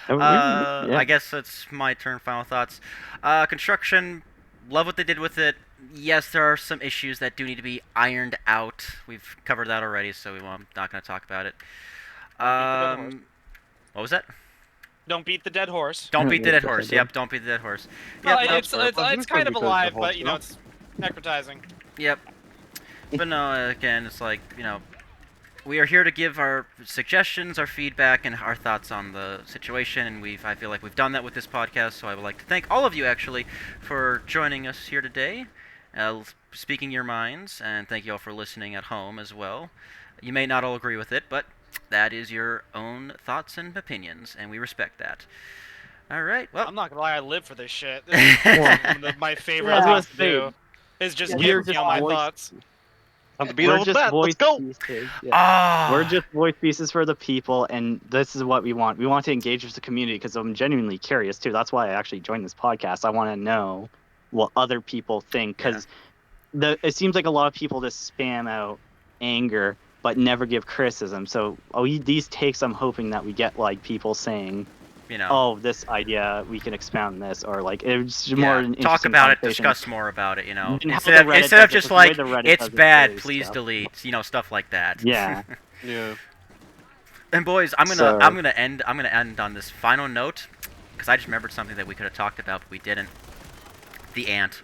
I guess it's my turn. Final thoughts. Construction, love what they did with it. Yes, there are some issues that do need to be ironed out. We've covered that already, so I'm not going to talk about it. What was that? Don't beat the dead horse. Don't beat the dead horse. Yep, don't beat the dead horse. Well, Yep, it's kind of alive, but you know it's necrotizing. Yep. But no, again, it's like, you know, we are here to give our suggestions, our feedback, and our thoughts on the situation, and I feel like we've done that with this podcast, so I would like to thank all of you, actually, for joining us here today, speaking your minds, and thank you all for listening at home as well. You may not all agree with it, but that is your own thoughts and opinions, and we respect that. All right, well... I'm not gonna lie, I live for this shit. This is one of my favorite things to do. Is just give me all my thoughts. We're just voice pieces. Yeah. We're just voice pieces for the people, and this is what we want. We want to engage with the community because I'm genuinely curious too. That's why I actually joined this podcast. I want to know what other people think, because it seems like a lot of people just spam out anger but never give criticism. So these takes, I'm hoping that we get like people saying, you know, oh, this idea, we can expound this, or like it's more an talk about it, discuss more about it, you know, instead of just like it's bad, please delete, you know, stuff like that. Yeah. Yeah. And boys, I'm gonna end on this final note, because I just remembered something that we could have talked about but we didn't. The ant.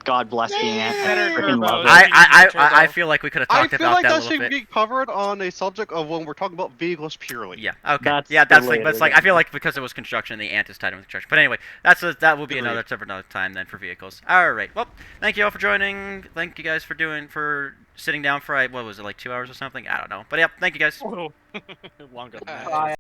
God bless the ant. Better I freaking love turbos. it. I feel like we could have I talked feel about like that a that little should bit. be covered on a subject of when we're talking about vehicles purely. Yeah. Okay. That's yeah, that's the thing. later But it's like I then. feel like because it was construction, the ant is tied in with construction. But anyway, that will be Agreed. another time then for vehicles. All right. Well, thank you all for joining. Thank you guys for sitting down for what was it, like 2 hours or something? I don't know. But yeah, thank you guys. Longer than that. Bye.